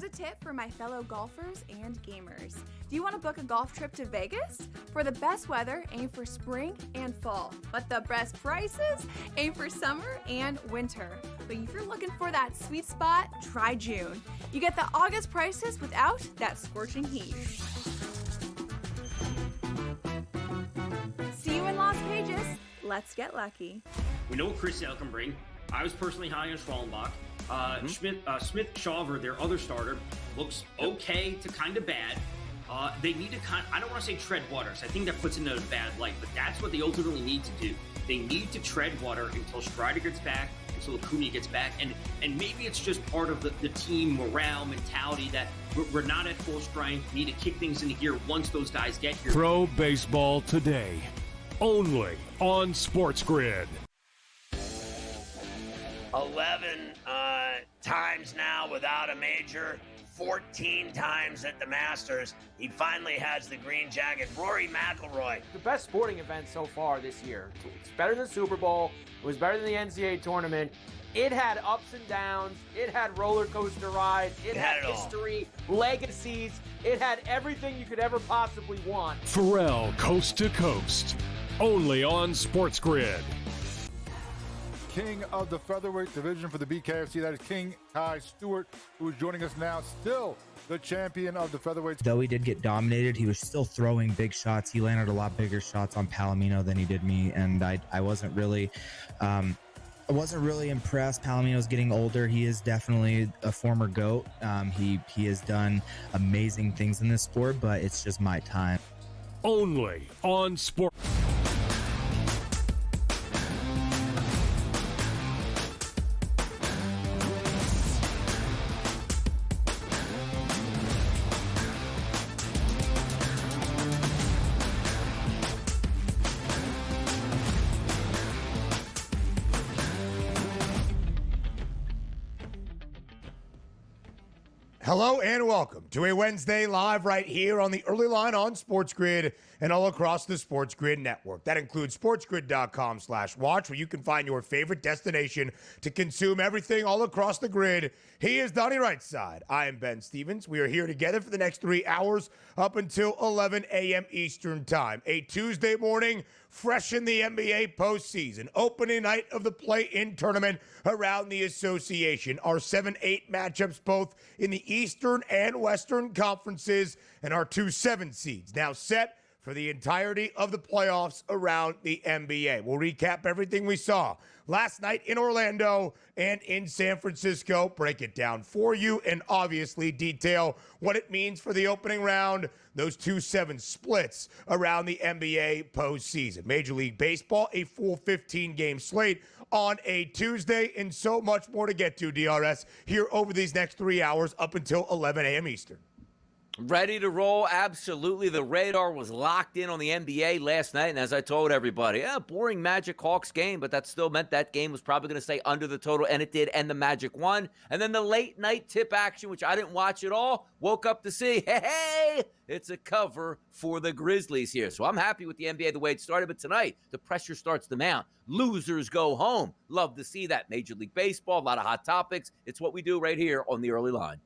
Here's a tip for my fellow golfers and gamers. Do you want to book a golf trip to Vegas? For the best weather, aim for spring and fall. But the best prices, aim for summer and winter. But if you're looking for that sweet spot, try June. You get the August prices without that scorching heat. See you in Las Vegas. Let's get lucky. We know what Chris Sale can bring. I was personally high on Schwallenbach. Smith-Shawver, their other starter, looks okay to kind of bad. They need to I don't want to say tread water, so I think that puts it in a bad light, but that's what they ultimately need to do. They need to tread water until Strider gets back, until Acuna gets back, and maybe it's just part of the team morale mentality that we're not at full strength, need to kick things into gear once those guys get here. Pro Baseball Today, only on SportsGrid. 11 times now without a major, 14 times at the Masters. He finally has the green jacket. Rory McIlroy. The best sporting event so far this year. It's better than the Super Bowl. It was better than the NCAA tournament. It had ups and downs. It had roller coaster rides. It had history, legacies. It had everything you could ever possibly want. Pharrell, Coast to Coast, only on SportsGrid. King of the featherweight division for the BKFC. That is King Kai Stewart, who is joining us now, still the champion of the featherweight. Though he did get dominated, he was still throwing big shots. He landed a lot bigger shots on Palomino than he did me, and I wasn't really impressed. Palomino's getting older. He is definitely a former GOAT. He has done amazing things in this sport, but it's just my time. Only on Sport. Hello and welcome to a Wednesday live right here on the early line on SportsGrid and all across the SportsGrid network. That includes sportsgrid.com/watch, where you can find your favorite destination to consume everything all across the grid. He is Donnie Rightside. I am Ben Stevens. We are here together for the next 3 hours up until 11 a.m. Eastern time. A Tuesday morning, fresh in the NBA postseason. Opening night of the play-in tournament around the association. Our 7-8 matchups both in the Eastern and Western conferences, and our 2 7 seeds now set for the entirety of the playoffs around the NBA. We'll recap everything we saw last night in Orlando and in San Francisco, break it down for you, and obviously detail what it means for the opening round, those 2-7 splits around the NBA postseason. Major League Baseball, a full 15-game slate on a Tuesday, and so much more to get to, DRS, here over these next 3 hours up until 11 a.m. Eastern. Ready to roll, absolutely. The radar was locked in on the NBA last night, and as I told everybody, boring Magic Hawks game, but that still meant that game was probably going to stay under the total, and it did, and the Magic won. And then the late night tip action, which I didn't watch at all, woke up to see, hey, it's a cover for the Grizzlies here. So I'm happy with the NBA the way it started, but tonight, the pressure starts to mount. Losers go home. Love to see that. Major League Baseball, a lot of hot topics. It's what we do right here on the early line.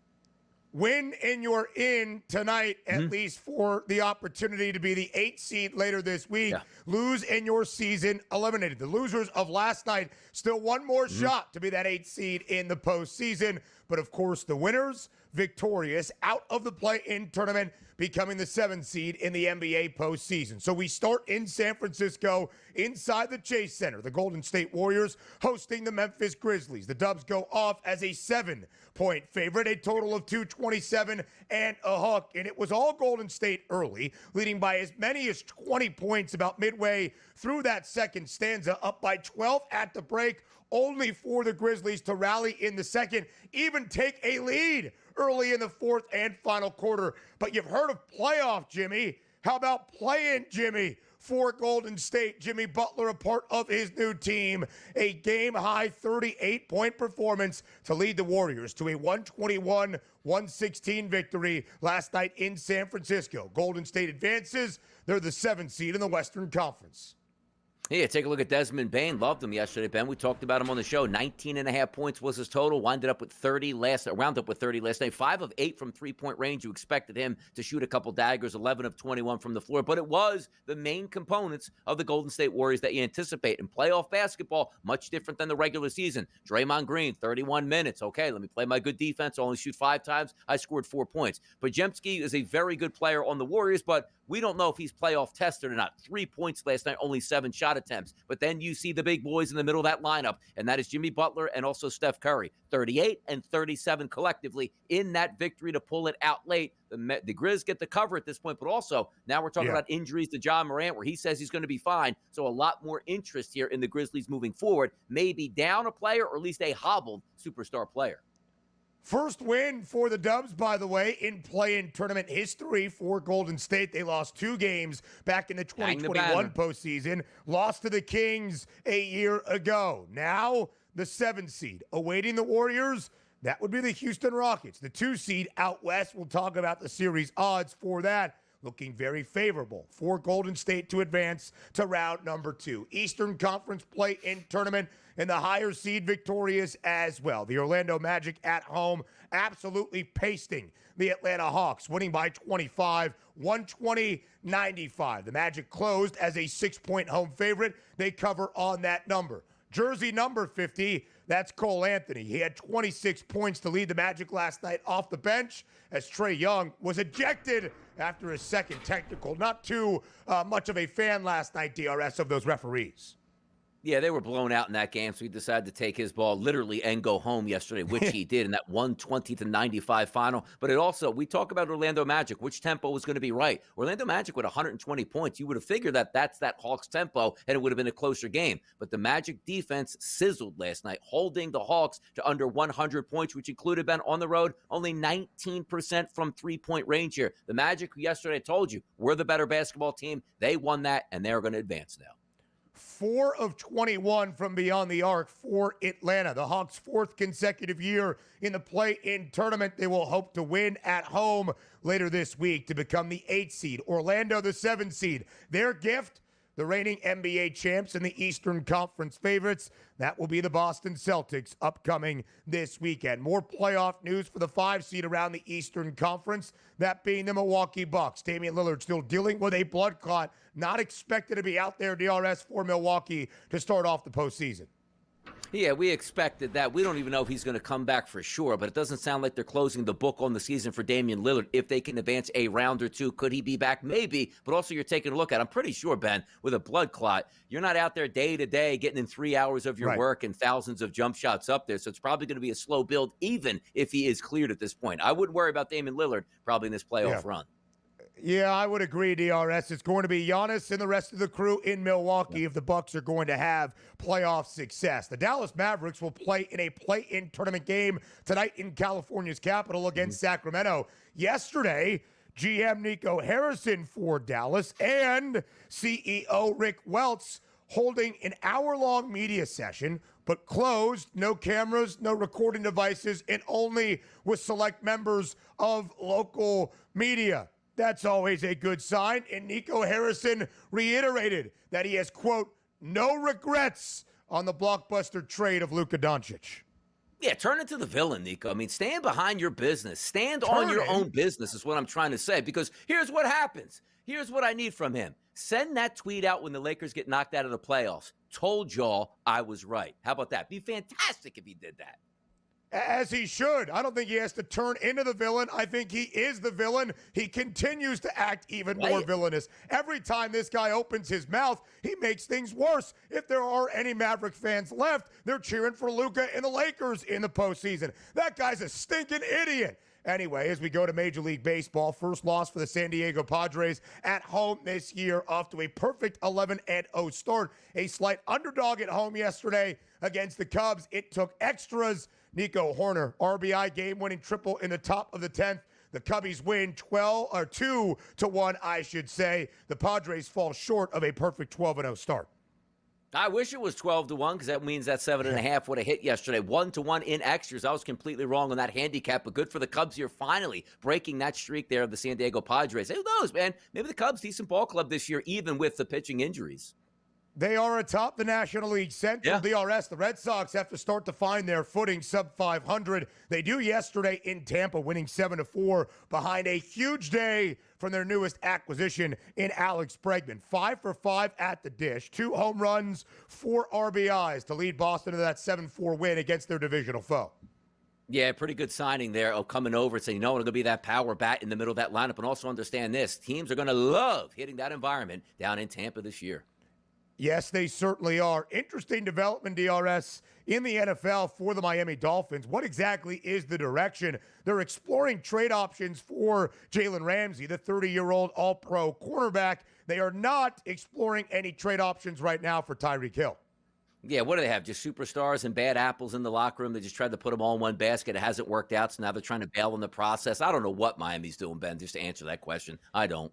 Win and you're in tonight, at least for the opportunity to be the 8th seed later this week. Yeah. Lose and your season eliminated. The losers of last night still one more shot to be that 8th seed in the postseason. But of course, the winners victorious out of the play-in tournament, becoming the 7th seed in the NBA postseason. So we start in San Francisco inside the Chase Center. The Golden State Warriors hosting the Memphis Grizzlies. The Dubs go off as a 7-point favorite, a total of 227 and a hook. And it was all Golden State early, leading by as many as 20 points about midway through that second stanza, up by 12 at the break, only for the Grizzlies to rally in the second, even take a lead early in the fourth and final quarter. But you've heard of playoff Jimmy. How about play-in Jimmy for Golden State? Jimmy Butler, a part of his new team, a game-high 38-point performance to lead the Warriors to a 121-116 victory last night in San Francisco. Golden State advances. They're the 7th seed in the Western Conference. Yeah, take a look at Desmond Bain. Loved him yesterday, Ben. We talked about him on the show. 19.5 points was his total. Wound up with 30 last night. 5 of 8 from three-point range. You expected him to shoot a couple daggers, 11 of 21 from the floor. But it was the main components of the Golden State Warriors that you anticipate. In playoff basketball, much different than the regular season. Draymond Green, 31 minutes. Okay, let me play my good defense. Only shoot 5 times. I scored 4 points. Podziemski is a very good player on the Warriors, but we don't know if he's playoff tested or not. 3 points last night, only 7 shot attempts. But then you see the big boys in the middle of that lineup, and that is Jimmy Butler and also Steph Curry. 38 and 37 collectively in that victory to pull it out late. The Grizz get the cover at this point, but also now we're talking about injuries to Ja Morant, where he says he's going to be fine. So a lot more interest here in the Grizzlies moving forward. Maybe down a player or at least a hobbled superstar player. First win for the Dubs, by the way, in play-in tournament history for Golden State. They lost 2 games back in the 2021 postseason. Lost to the Kings a year ago. Now, the 7th seed. Awaiting the Warriors, that would be the Houston Rockets. The 2 seed out west, we'll talk about the series odds for that. Looking very favorable for Golden State to advance to round number 2. Eastern Conference play-in tournament, and the higher seed victorious as well. The Orlando Magic at home absolutely pasting the Atlanta Hawks, winning by 25, 120-95. The Magic closed as a 6-point home favorite. They cover on that number. Jersey number 50, that's Cole Anthony. He had 26 points to lead the Magic last night off the bench as Trae Young was ejected after his second technical. Not too much of a fan last night, DRS, of those referees. Yeah, they were blown out in that game, so he decided to take his ball literally and go home yesterday, which he did in that 120-95 final. But it also, we talk about Orlando Magic, which tempo was going to be right. Orlando Magic with 120 points, you would have figured that that's that Hawks tempo, and it would have been a closer game. But the Magic defense sizzled last night, holding the Hawks to under 100 points, which included, Ben, on the road, only 19% from three-point range here. The Magic, yesterday I told you, we're the better basketball team. They won that, and they're going to advance now. 4 of 21 from beyond the arc for Atlanta. The Hawks' 4th consecutive year in the play-in tournament. They will hope to win at home later this week to become the 8th seed. Orlando, the 7th seed. Their gift, the reigning NBA champs and the Eastern Conference favorites. That will be the Boston Celtics upcoming this weekend. More playoff news for the 5 seed around the Eastern Conference, that being the Milwaukee Bucks. Damian Lillard still dealing with a blood clot. Not expected to be out there, DRS, for Milwaukee to start off the postseason. Yeah, we expected that. We don't even know if he's going to come back for sure, but it doesn't sound like they're closing the book on the season for Damian Lillard. If they can advance a round or two, could he be back? Maybe, but also you're taking a look at, I'm pretty sure, Ben, with a blood clot, you're not out there day to day getting in 3 hours of your work and thousands of jump shots up there, so it's probably going to be a slow build, even if he is cleared at this point. I wouldn't worry about Damian Lillard probably in this playoff run. Yeah, I would agree, DRS. It's going to be Giannis and the rest of the crew in Milwaukee if the Bucks are going to have playoff success. The Dallas Mavericks will play in a play-in tournament game tonight in California's capital against Sacramento. Yesterday, GM Nico Harrison for Dallas and CEO Rick Welts holding an hour-long media session, but closed, no cameras, no recording devices, and only with select members of local media. That's always a good sign. And Nico Harrison reiterated that he has, quote, no regrets on the blockbuster trade of Luka Doncic. Yeah, turn into the villain, Nico. I mean, stand behind your business. Stand on your own business is what I'm trying to say, because here's what happens. Here's what I need from him. Send that tweet out when the Lakers get knocked out of the playoffs. Told y'all I was right. How about that? Be fantastic if he did that. As he should. I don't think he has to turn into the villain. I think he is the villain. He continues to act even more villainous. Every time this guy opens his mouth, he makes things worse. If there are any Maverick fans left, they're cheering for Luka and the Lakers in the postseason. That guy's a stinking idiot. Anyway, as we go to Major League Baseball, first loss for the San Diego Padres at home this year, off to a perfect 11-0 start. A slight underdog at home yesterday against the Cubs. It took extras. Nico Horner, RBI game-winning triple in the top of the 10th. The Cubbies win 2-1, I should say. The Padres fall short of a perfect 12-0 start. I wish it was 12-1 because that means that 7.5 would have hit yesterday. 1-1 in extras. I was completely wrong on that handicap, but good for the Cubs here finally breaking that streak there of the San Diego Padres. Who knows, man? Maybe the Cubs, decent ball club this year, even with the pitching injuries. They are atop the National League Central. DRS, the Red Sox have to start to find their footing sub 500. They do yesterday in Tampa, winning 7-4 behind a huge day from their newest acquisition in Alex Bregman. 5 for 5 at the dish, 2 home runs, 4 RBIs to lead Boston to that 7-4 win against their divisional foe. Yeah, pretty good signing there of coming over and saying, I'm going to be that power bat in the middle of that lineup. And also understand this, teams are going to love hitting that environment down in Tampa this year. Yes, they certainly are. Interesting development, DRS, in the NFL for the Miami Dolphins. What exactly is the direction? They're exploring trade options for Jalen Ramsey, the 30-year-old all-pro cornerback. They are not exploring any trade options right now for Tyreek Hill. Yeah, what do they have? Just superstars and bad apples in the locker room? They just tried to put them all in one basket. It hasn't worked out, so now they're trying to bail in the process. I don't know what Miami's doing, Ben, just to answer that question. I don't.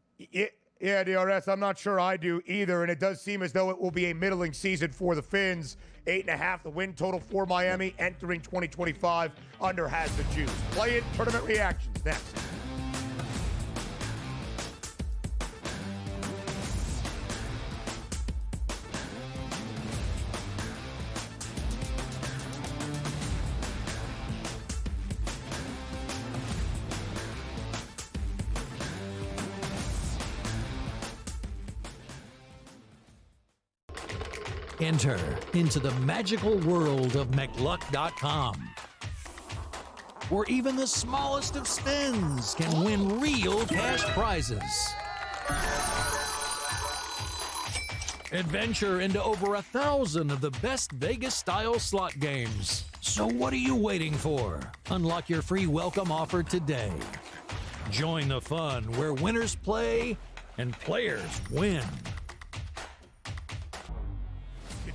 Yeah, DRS, I'm not sure I do either, and it does seem as though it will be a middling season for the Finns. 8.5 the win total for Miami entering 2025 under has the juice. Play it, tournament reactions next. Enter into the magical world of McLuck.com, where even the smallest of spins can win real cash prizes. Adventure into over 1,000 of the best Vegas-style slot games. So what are you waiting for? Unlock your free welcome offer today. Join the fun where winners play and players win.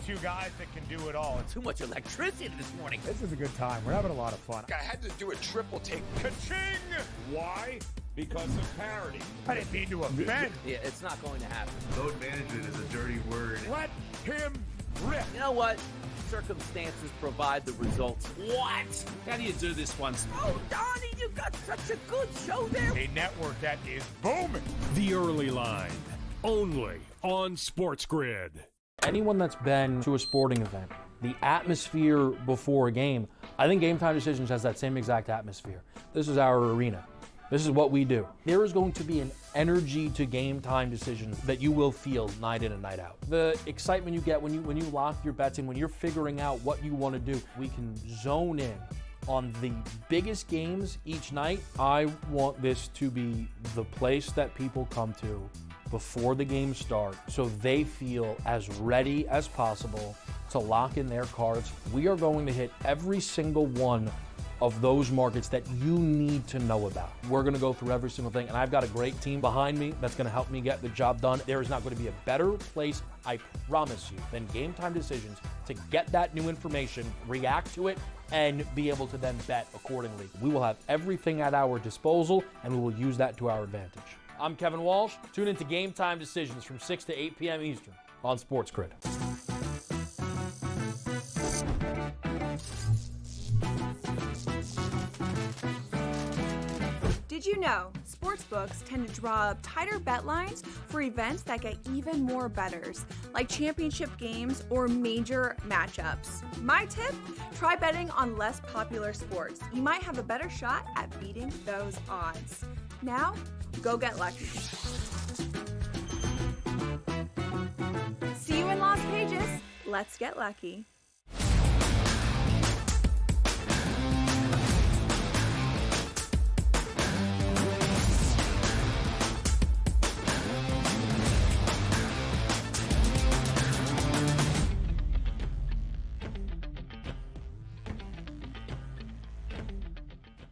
Two guys that can do it all. Too much electricity this morning. This is a good time. We're having a lot of fun. I had to do a triple take. Ka-ching! Why? Because of parity. I didn't mean to offend. Yeah, it's not going to happen. Load management is a dirty word. Let him rip. You know what? Circumstances provide the results. What? How do you do this once? Oh, Donnie, you got such a good show there. A network that is booming. The Early Line, only on SportsGrid. Anyone that's been to a sporting event, the atmosphere before a game, I think Game Time Decisions has that same exact atmosphere. This is our arena. This is what we do. There is going to be an energy to Game Time Decisions that you will feel night in and night out. The excitement you get when you lock your bets in, when you're figuring out what you want to do, we can zone in on the biggest games each night. I want this to be the place that people come to before the games start so they feel as ready as possible to lock in their cards. We are going to hit every single one of those markets that you need to know about. We're going to go through every single thing, and I've got a great team behind me that's going to help me get the job done. There is not going to be a better place, I promise you, than Game Time Decisions to get that new information, react to it, and be able to then bet accordingly. We will have everything at our disposal, and we will use that to our advantage. I'm Kevin Walsh. Tune into Game Time Decisions from 6 to 8 p.m. Eastern on SportsGrid. Did you know sportsbooks tend to draw up tighter bet lines for events that get even more bettors, like championship games or major matchups? My tip? Try betting on less popular sports. You might have a better shot at beating those odds. Now, go get lucky. See you in Las Vegas. Let's get lucky.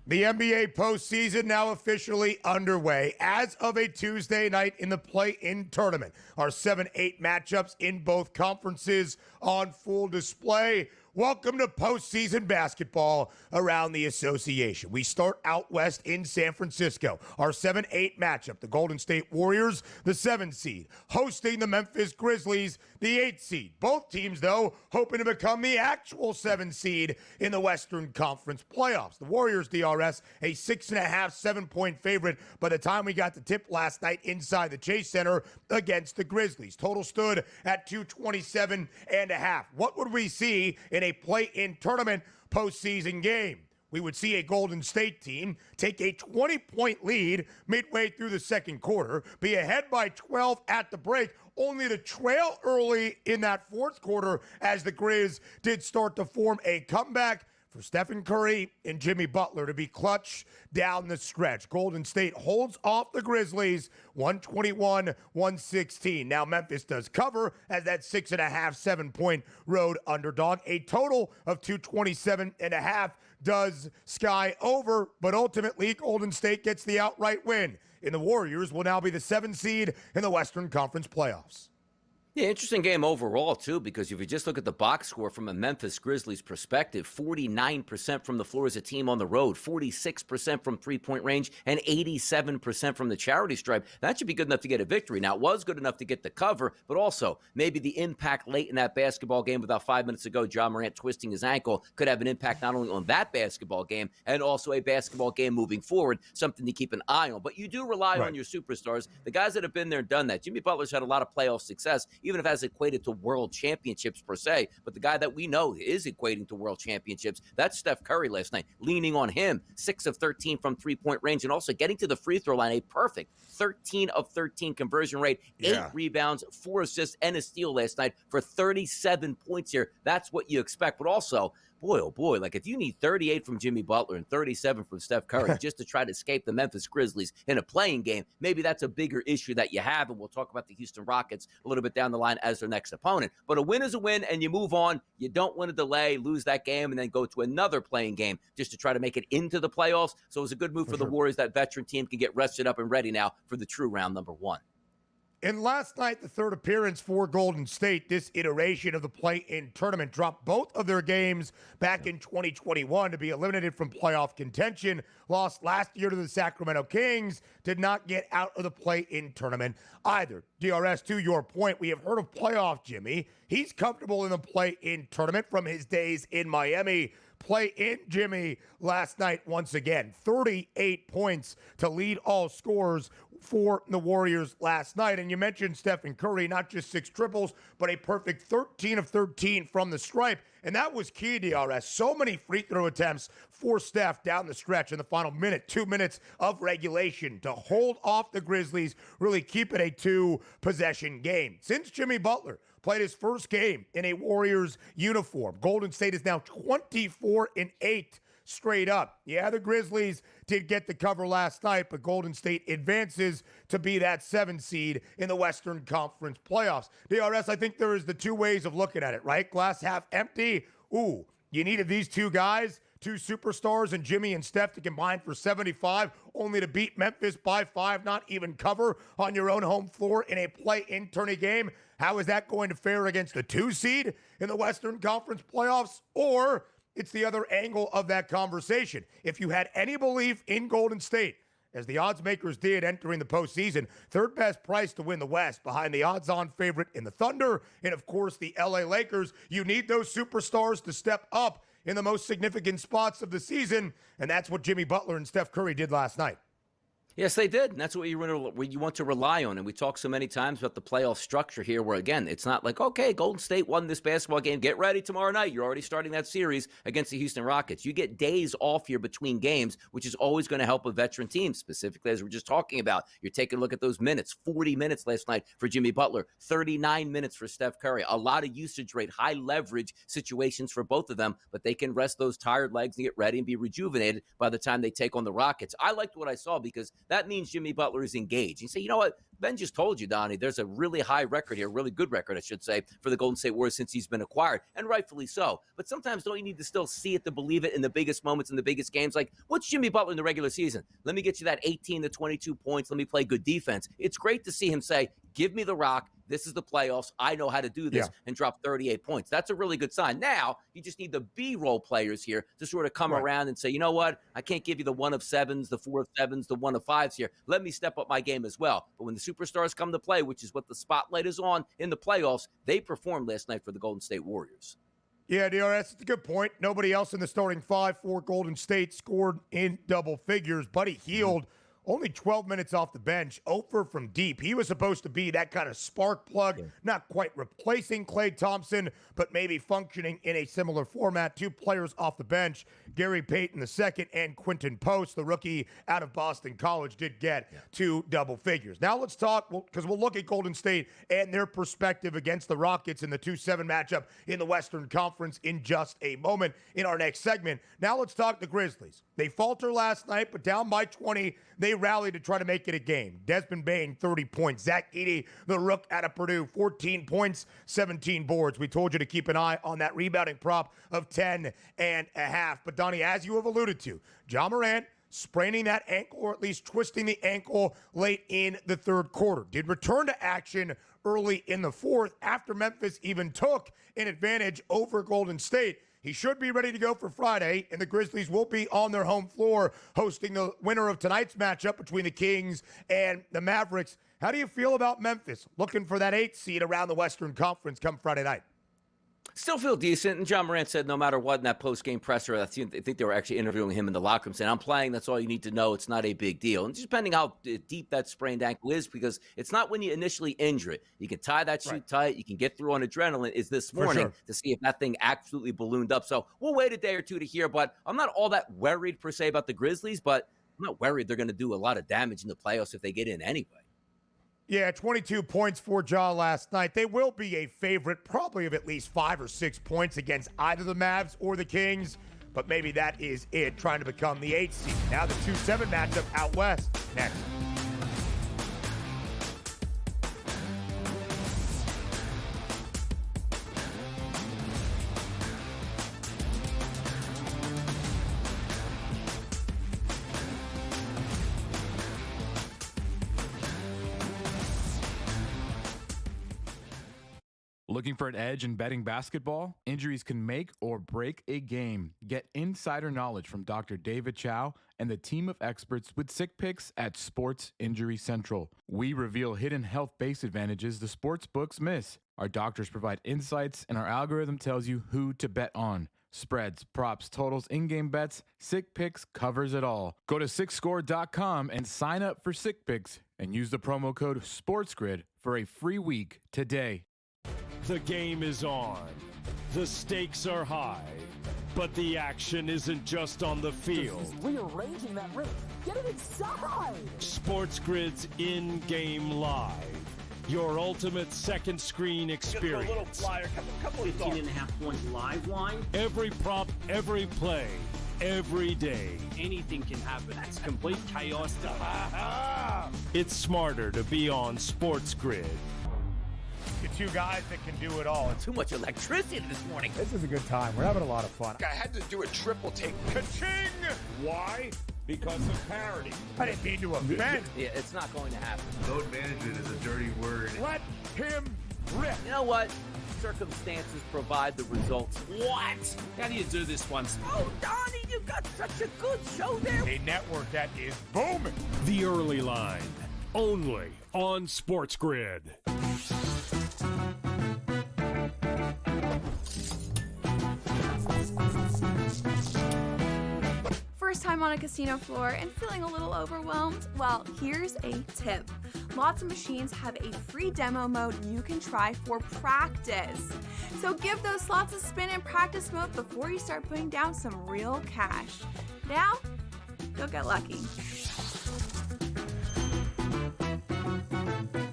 The NBA postseason now officially underway. As of a Tuesday night in the play-in tournament, our 7-8 matchups in both conferences on full display. Welcome to postseason basketball around the association. We start out west in San Francisco. Our 7-8 matchup, the Golden State Warriors, the 7 seed, hosting the Memphis Grizzlies, the 8 seed. Both teams, though, hoping to become the actual 7 seed in the Western Conference playoffs. The Warriors, DRS, a 6.5, 7-point favorite by the time we got the tip last night inside the Chase Center against the Grizzlies. Total stood at 227.5. What would we see in a play-in tournament postseason game? We would see a Golden State team take a 20-point lead midway through the second quarter, be ahead by 12 at the break, only to trail early in that fourth quarter as the Grizz did start to form a comeback for Stephen Curry and Jimmy Butler to be clutch down the stretch. Golden State holds off the Grizzlies 121-116. Now Memphis does cover as that 6.5, 7-point road underdog. A total of 227.5 does sky over, but ultimately Golden State gets the outright win. And the Warriors will now be the 7 seed in the Western Conference playoffs. Yeah, interesting game overall, too, because if you just look at the box score from a Memphis Grizzlies perspective, 49% from the floor as a team on the road, 46% from three-point range, and 87% from the charity stripe. That should be good enough to get a victory. Now, it was good enough to get the cover, but also maybe the impact late in that basketball game about 5 minutes ago, Ja Morant twisting his ankle, could have an impact not only on that basketball game and also a basketball game moving forward, something to keep an eye on. But you do rely on your superstars, the guys that have been there and done that. Jimmy Butler's had a lot of playoff success, even if it hasn't equated to world championships per se. But the guy that we know is equating to world championships, that's Steph Curry last night. Leaning on him, 6 of 13 from three-point range, and also getting to the free throw line, a perfect 13 of 13 conversion rate, 8 rebounds, 4 assists, and a steal last night for 37 points here. That's what you expect. But also, boy, oh boy, like if you need 38 from Jimmy Butler and 37 from Steph Curry just to try to escape the Memphis Grizzlies in a playing game, maybe that's a bigger issue that you have, and we'll talk about the Houston Rockets a little bit down the line as their next opponent. But a win is a win, and you move on. You don't want to delay, lose that game, and then go to another playing game just to try to make it into the playoffs. So it was a good move for the Warriors. That veteran team can get rested up and ready now for the true round number 1. And last night, the third appearance for Golden State, this iteration of the play-in tournament, dropped both of their games back in 2021 to be eliminated from playoff contention. Lost last year to the Sacramento Kings, did not get out of the play-in tournament either. DRS, to your point, we have heard of playoff Jimmy. He's comfortable in the play-in tournament from his days in Miami. Play-in Jimmy last night once again. 38 points to lead all scorers for the Warriors last night. And you mentioned Stephen Curry, not just 6 triples, but a perfect 13 of 13 from the stripe. And that was key, DRS. So many free throw attempts for Steph down the stretch in the final minute, 2 minutes of regulation to hold off the Grizzlies, really keep it a 2-possession game. Since Jimmy Butler played his first game in a Warriors uniform, Golden State is now 24-8 straight up. Yeah, the Grizzlies did get the cover last night, but Golden State advances to be that 7 seed in the Western Conference playoffs. DRS, I think there is the 2 ways of looking at it, right? Glass half empty. Ooh, you needed these 2 guys, 2 superstars, and Jimmy and Steph to combine for 75, only to beat Memphis by 5, not even cover on your own home floor in a play-in tourney game. How is that going to fare against the 2 seed in the Western Conference playoffs? Or it's the other angle of that conversation. If you had any belief in Golden State, as the odds makers did entering the postseason, third best price to win the West behind the odds-on favorite in the Thunder and, of course, the LA Lakers, you need those superstars to step up in the most significant spots of the season, and that's what Jimmy Butler and Steph Curry did last night. Yes, they did. And that's what you want to rely on. And we talk so many times about the playoff structure here where, again, it's not like, okay, Golden State won this basketball game. Get ready tomorrow night. You're already starting that series against the Houston Rockets. You get days off here between games, which is always going to help a veteran team, specifically as we're just talking about. You're taking a look at those minutes. 40 minutes last night for Jimmy Butler. 39 minutes for Steph Curry. A lot of usage rate, high leverage situations for both of them, but they can rest those tired legs and get ready and be rejuvenated by the time they take on the Rockets. I liked what I saw because that means Jimmy Butler is engaged. You say, you know what? Ben just told you, Donnie, there's a really high record here, really good record, I should say, for the Golden State Warriors since he's been acquired, and rightfully so. But sometimes don't you need to still see it to believe it in the biggest moments, in the biggest games? Like, what's Jimmy Butler in the regular season? Let me get you that 18 to 22 points. Let me play good defense. It's great to see him say, give me the rock, this is the playoffs. I know how to do this and drop 38 points. That's a really good sign. Now, you just need the B-roll players here to sort of come around and say, you know what? I can't give you the 1 of 7s, the 4 of 7s, the 1 of 5s here. Let me step up my game as well. But when the superstars come to play, which is what the spotlight is on in the playoffs, they performed last night for the Golden State Warriors. Yeah, DRS, it's a good point. Nobody else in the starting 5 for Golden State scored in double figures. Buddy Hield, only 12 minutes off the bench, over from deep. He was supposed to be that kind of spark plug, not quite replacing Klay Thompson, but maybe functioning in a similar format. 2 players off the bench, Gary Payton II and Quentin Post, the rookie out of Boston College, did get 2 double figures. Now let's talk, because we'll look at Golden State and their perspective against the Rockets in the 2-7 matchup in the Western Conference in just a moment in our next segment. Now let's talk the Grizzlies. They faltered last night, but down by 20, they rallied to try to make it a game. Desmond Bane, 30 points. Zach Edey, the rook out of Purdue, 14 points, 17 boards. We told you to keep an eye on that rebounding prop of 10.5. But Donnie, as you have alluded to, Ja Morant spraining that ankle, or at least twisting the ankle late in the third quarter. Did return to action early in the fourth after Memphis even took an advantage over Golden State. He should be ready to go for Friday, and the Grizzlies will be on their home floor hosting the winner of tonight's matchup between the Kings and the Mavericks. How do you feel about Memphis looking for that 8th seed around the Western Conference come Friday night? Still feel decent. And John Morant said no matter what in that post-game presser, I think they were actually interviewing him in the locker room saying, I'm playing. That's all you need to know. It's not a big deal. And just depending how deep that sprained ankle is, because it's not when you initially injure it. You can tie that shoe tight. You can get through on adrenaline. Is this morning to see if that thing absolutely ballooned up. So we'll wait a day or two to hear. But I'm not all that worried per se about the Grizzlies, but I'm not worried they're going to do a lot of damage in the playoffs if they get in anyway. Yeah, 22 points for Ja last night. They will be a favorite, probably of at least 5 or 6 points against either the Mavs or the Kings. But maybe that is it, trying to become the 8th seed. Now the 2-7 matchup out west next. Looking for an edge in betting basketball? Injuries can make or break a game. Get insider knowledge from Dr. David Chow and the team of experts with Sick Picks at Sports Injury Central. We reveal hidden health-based advantages the sports books miss. Our doctors provide insights, and our algorithm tells you who to bet on. Spreads, props, totals, in-game bets, Sick Picks covers it all. Go to SickScore.com and sign up for Sick Picks and use the promo code SportsGrid for a free week today. The game is on. The stakes are high. But the action isn't just on the field. He's rearranging that ring. Get it inside! SportsGrid's in-game live. Your ultimate second screen experience. Just a little flyer, couple of 15.5 point live line. Every prop, every play, every day. Anything can happen. That's complete chaos. It's smarter to be on SportsGrid. Two guys that can do it all. Too much electricity this morning. This is a good time. We're having a lot of fun. I had to do a triple take. Ka-ching! Why? Because of parity. I didn't mean to offend. Yeah, it's not going to happen. Load management is a dirty word. Let him rip. You know what? Circumstances provide the results. What? How do you do this once? Oh, Donnie, you got such a good show there. A network that is booming. The Early Line, only on SportsGrid. First time on a casino floor and feeling a little overwhelmed? Well, here's a tip. Lots of machines have a free demo mode you can try for practice. So give those slots a spin in practice mode before you start putting down some real cash. Now, go get lucky.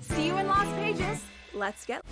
See you in Las Vegas. Let's get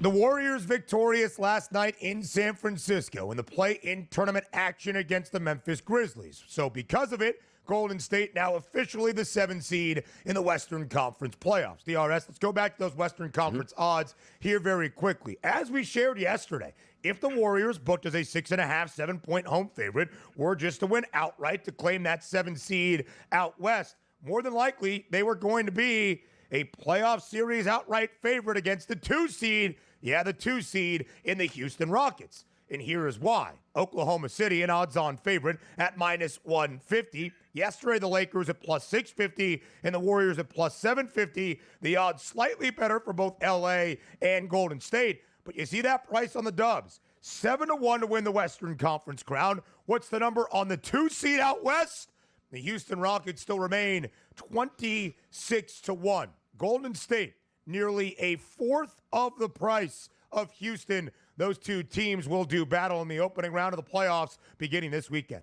The Warriors victorious last night in San Francisco in the play-in tournament action against the Memphis Grizzlies. So because of it, Golden State now officially the 7 seed in the Western Conference playoffs. DRS, let's go back to those Western Conference odds here very quickly. As we shared yesterday, if the Warriors booked as a 6.5, 7-point home favorite, or just to win outright to claim that 7 seed out west, more than likely they were going to be a playoff series outright favorite against the 2 seed. Yeah, the 2 seed in the Houston Rockets. And here is why. Oklahoma City, an odds-on favorite at minus 150. Yesterday, the Lakers at plus 650 and the Warriors at plus 750. The odds slightly better for both LA and Golden State. But you see that price on the Dubs. 7-1 to win the Western Conference crown. What's the number on the 2 seed out west? The Houston Rockets still remain 26-1. Golden State, nearly a fourth of the price of Houston. Those two teams will do battle in the opening round of the playoffs beginning this weekend.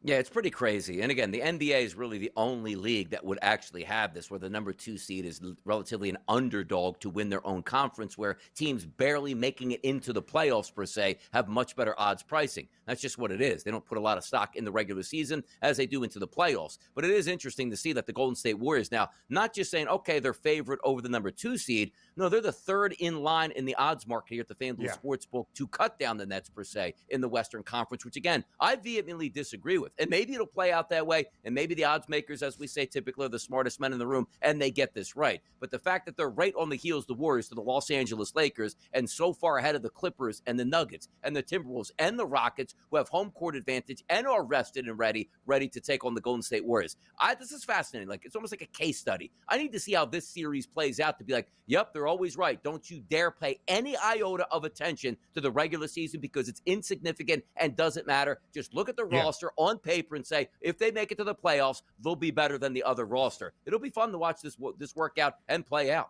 Yeah, it's pretty crazy. And again, the NBA is really the only league that would actually have this, where the number 2 seed is relatively an underdog to win their own conference, where teams barely making it into the playoffs, per se, have much better odds pricing. That's just what it is. They don't put a lot of stock in the regular season as they do into the playoffs. But it is interesting to see that the Golden State Warriors now, not just saying, okay, they're favorite over the number 2 seed. No, they're the third in line in the odds market here at the FanDuel Sportsbook to cut down the Nets, per se, in the Western Conference, which, again, I vehemently disagree with. And maybe it'll play out that way, and maybe the odds makers, as we say, typically are the smartest men in the room, and they get this right. But the fact that they're right on the heels of the Warriors to the Los Angeles Lakers, and so far ahead of the Clippers and the Nuggets and the Timberwolves and the Rockets, who have home court advantage and are rested and ready to take on the Golden State Warriors. This is fascinating. Like, it's almost like a case study. I need to see how this series plays out to be like, yep, they're always right. Don't you dare pay any iota of attention to the regular season because it's insignificant and doesn't matter. Just look at the roster on paper and say, if they make it to the playoffs, they'll be better than the other roster. It'll be fun to watch this work out and play out.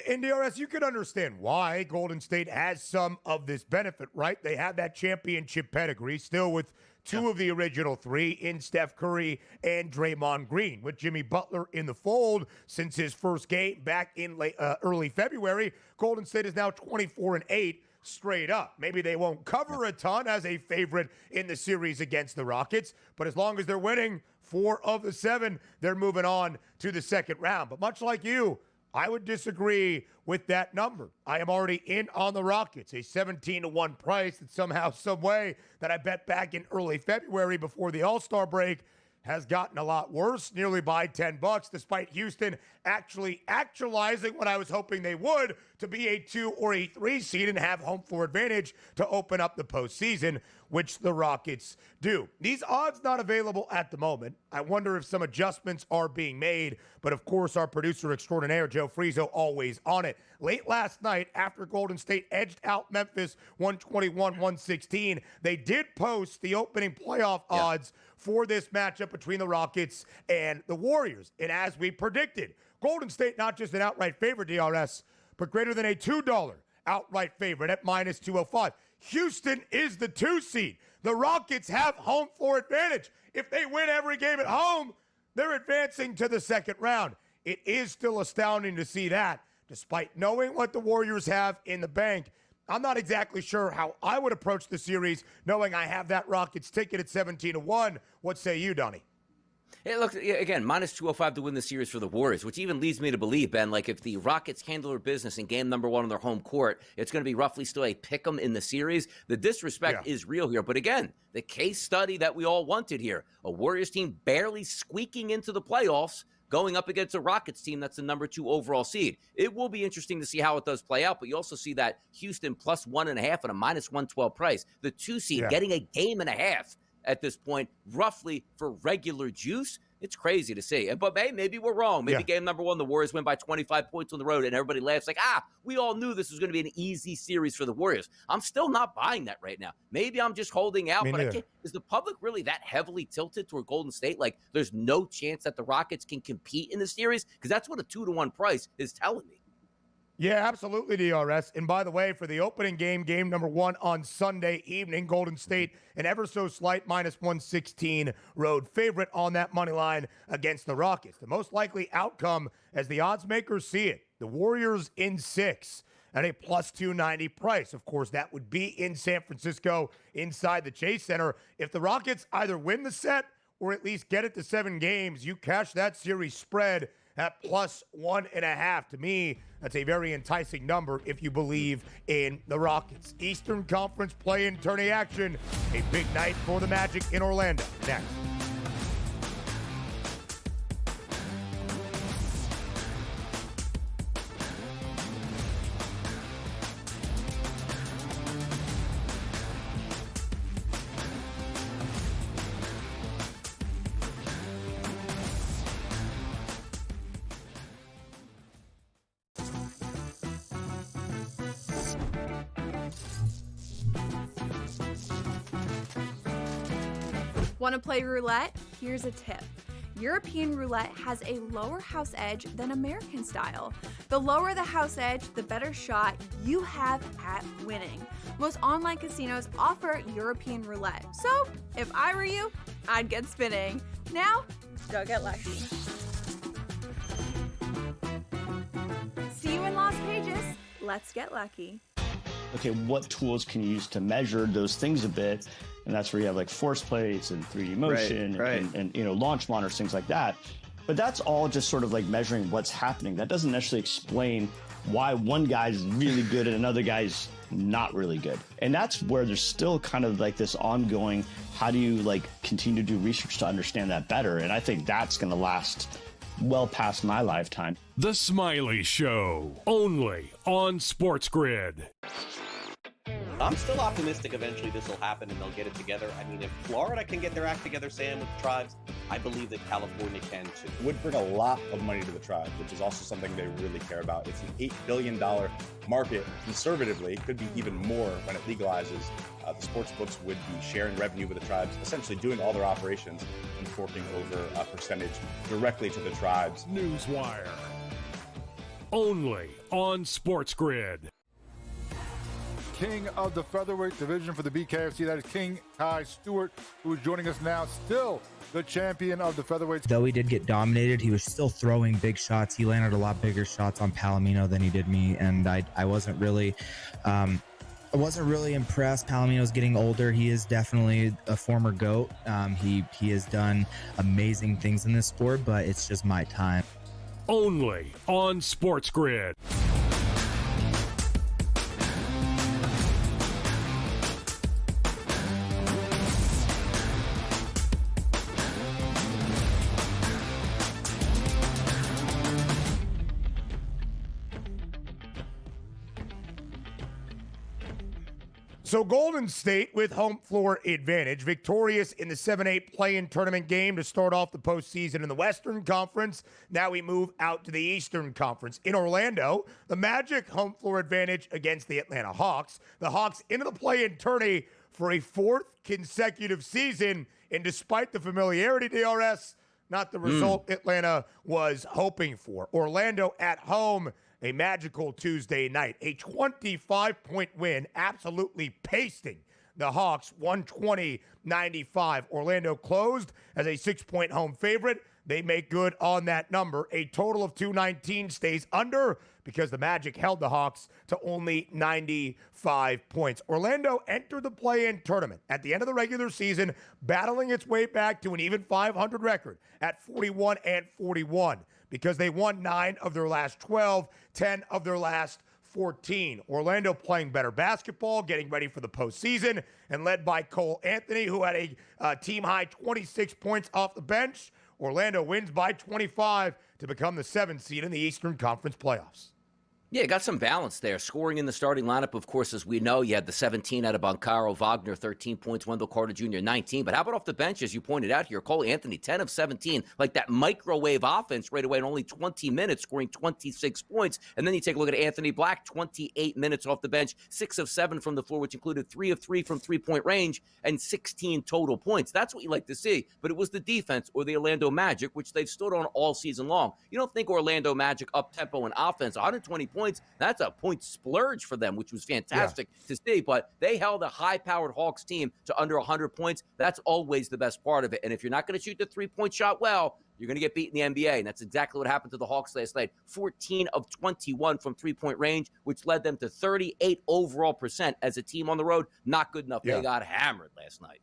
In DRS, you can understand why Golden State has some of this benefit, right? They have that championship pedigree, still with two of the original 3 in Steph Curry and Draymond Green. With Jimmy Butler in the fold since his first game back in early February, Golden State is now 24-8 straight up. Maybe they won't cover a ton as a favorite in the series against the Rockets, but as long as they're winning 4 of the 7, they're moving on to the second round. But much like you, I would disagree with that number. I am already in on the Rockets, a 17-1 price that somehow, some way that I bet back in early February before the All-Star break has gotten a lot worse, nearly by $10, despite Houston actually actualizing what I was hoping they would to be a 2 or a 3 seed and have home floor advantage to open up the postseason, which the Rockets do. These odds not available at the moment. I wonder if some adjustments are being made, but of course our producer extraordinaire, Joe Frizo, always on it. Late last night, after Golden State edged out Memphis 121-116, they did post the opening playoff odds for this matchup between the Rockets and the Warriors. And as we predicted, Golden State not just an outright favorite, DRS, but greater than a $2 outright favorite at minus 205. Houston is the 2 seed. The Rockets have home floor advantage. If they win every game at home, they're advancing to the second round. It is still astounding to see that, despite knowing what the Warriors have in the bank. I'm not exactly sure how I would approach the series, knowing I have that Rockets ticket at 17-1. What say you, Donnie? Hey, look, again, minus 205 to win the series for the Warriors, which even leads me to believe, Ben, like if the Rockets handle their business in game number 1 on their home court, it's going to be roughly still a pick-em in the series. The disrespect is real here. But again, the case study that we all wanted here, a Warriors team barely squeaking into the playoffs, going up against a Rockets team that's the number 2 overall seed. It will be interesting to see how it does play out, but you also see that Houston plus 1.5 at a minus 112 price. The 2 seed getting a game and a half at this point, roughly for regular juice. It's crazy to see. But maybe we're wrong. Maybe game number 1, the Warriors win by 25 points on the road, and everybody laughs like, we all knew this was going to be an easy series for the Warriors. I'm still not buying that right now. Maybe I'm just holding out, but I can't. Is the public really that heavily tilted toward Golden State? Like, there's no chance that the Rockets can compete in the series? Because that's what a 2-1 price is telling me. Yeah, absolutely, DRS. And by the way, for the opening game, game number 1 on Sunday evening, Golden State, an ever so slight minus 116 road favorite on that money line against the Rockets. The most likely outcome, as the odds makers see it, the Warriors in 6 at a plus 290 price. Of course, that would be in San Francisco inside the Chase Center. If the Rockets either win the set or at least get it to 7 games, you cash that series spread at +1.5. To me, that's a very enticing number if you believe in the Rockets. Eastern Conference play-in tourney action. A big night for the Magic in Orlando. Next. Want to play roulette? Here's a tip. European roulette has a lower house edge than American style. The lower the house edge, the better shot you have at winning. Most online casinos offer European roulette. So, if I were you, I'd get spinning. Now, go get lucky. See you in Las Vegas. Let's get lucky. Okay, what tools can you use to measure those things a bit? And that's where you have like force plates and 3D motion and you know, launch monitors, things like that. But that's all just sort of like measuring what's happening. That doesn't necessarily explain why one guy's really good and another guy's not really good. And that's where there's still kind of like this ongoing, how do you like continue to do research to understand that better? And I think that's going to last well past my lifetime. The Smiley Show, only on SportsGrid. I'm still optimistic eventually this will happen and they'll get it together. I mean, if Florida can get their act together, Sam, with the tribes, I believe that California can too. Would bring a lot of money to the tribes, which is also something they really care about. It's an $8 billion market. Conservatively, it could be even more when it legalizes. The sports books would be sharing revenue with the tribes, essentially doing all their operations and forking over a percentage directly to the tribes. Newswire, only on SportsGrid. King of the featherweight division for the BKFC, that is King Kai Stewart, who is joining us now, still the champion of the featherweight. Though he did get dominated, he was still throwing big shots. He landed a lot bigger shots on Palomino than he did me, and I wasn't really impressed. Palomino's getting older. He is definitely a former GOAT. He has done amazing things in this sport, but it's just my time. Only on SportsGrid. So Golden State with home floor advantage, victorious in the 7-8 play-in tournament game to start off the postseason in the Western Conference. Now we move out to the Eastern Conference. In Orlando, the Magic home floor advantage against the Atlanta Hawks. The Hawks into the play-in tourney for a 4th consecutive season, and despite the familiarity, DRS, not the result Atlanta was hoping for. Orlando at home, a magical Tuesday night. A 25-point win, absolutely pasting the Hawks, 120-95. Orlando closed as a 6-point home favorite. They make good on that number. A total of 219 stays under because the Magic held the Hawks to only 95 points. Orlando entered the play-in tournament at the end of the regular season, battling its way back to an even 500 record at 41-41. Because they won 9 of their last 12, 10 of their last 14. Orlando playing better basketball, getting ready for the postseason, and led by Cole Anthony, who had a team-high 26 points off the bench. Orlando wins by 25 to become the 7th seed in the Eastern Conference playoffs. Yeah, got some balance there. Scoring in the starting lineup, of course, as we know, you had the 17 out of Bancaro, Wagner, 13 points, Wendell Carter Jr., 19. But how about off the bench, as you pointed out here, Cole Anthony, 10 of 17, like that microwave offense right away in only 20 minutes, scoring 26 points. And then you take a look at Anthony Black, 28 minutes off the bench, 6 of 7 from the floor, which included 3 of 3 from three-point range, and 16 total points. That's what you like to see. But it was the defense, or the Orlando Magic, which they've stood on all season long. You don't think Orlando Magic up-tempo in offense, 120 points, that's a point splurge for them, which was fantastic to see. But they held a high-powered Hawks team to under 100 points. That's always the best part of it. And if you're not going to shoot the three-point shot well, you're going to get beat in the NBA. And that's exactly what happened to the Hawks last night. 14 of 21 from three-point range, which led them to 38 overall % as a team on the road. Not good enough. They got hammered last night.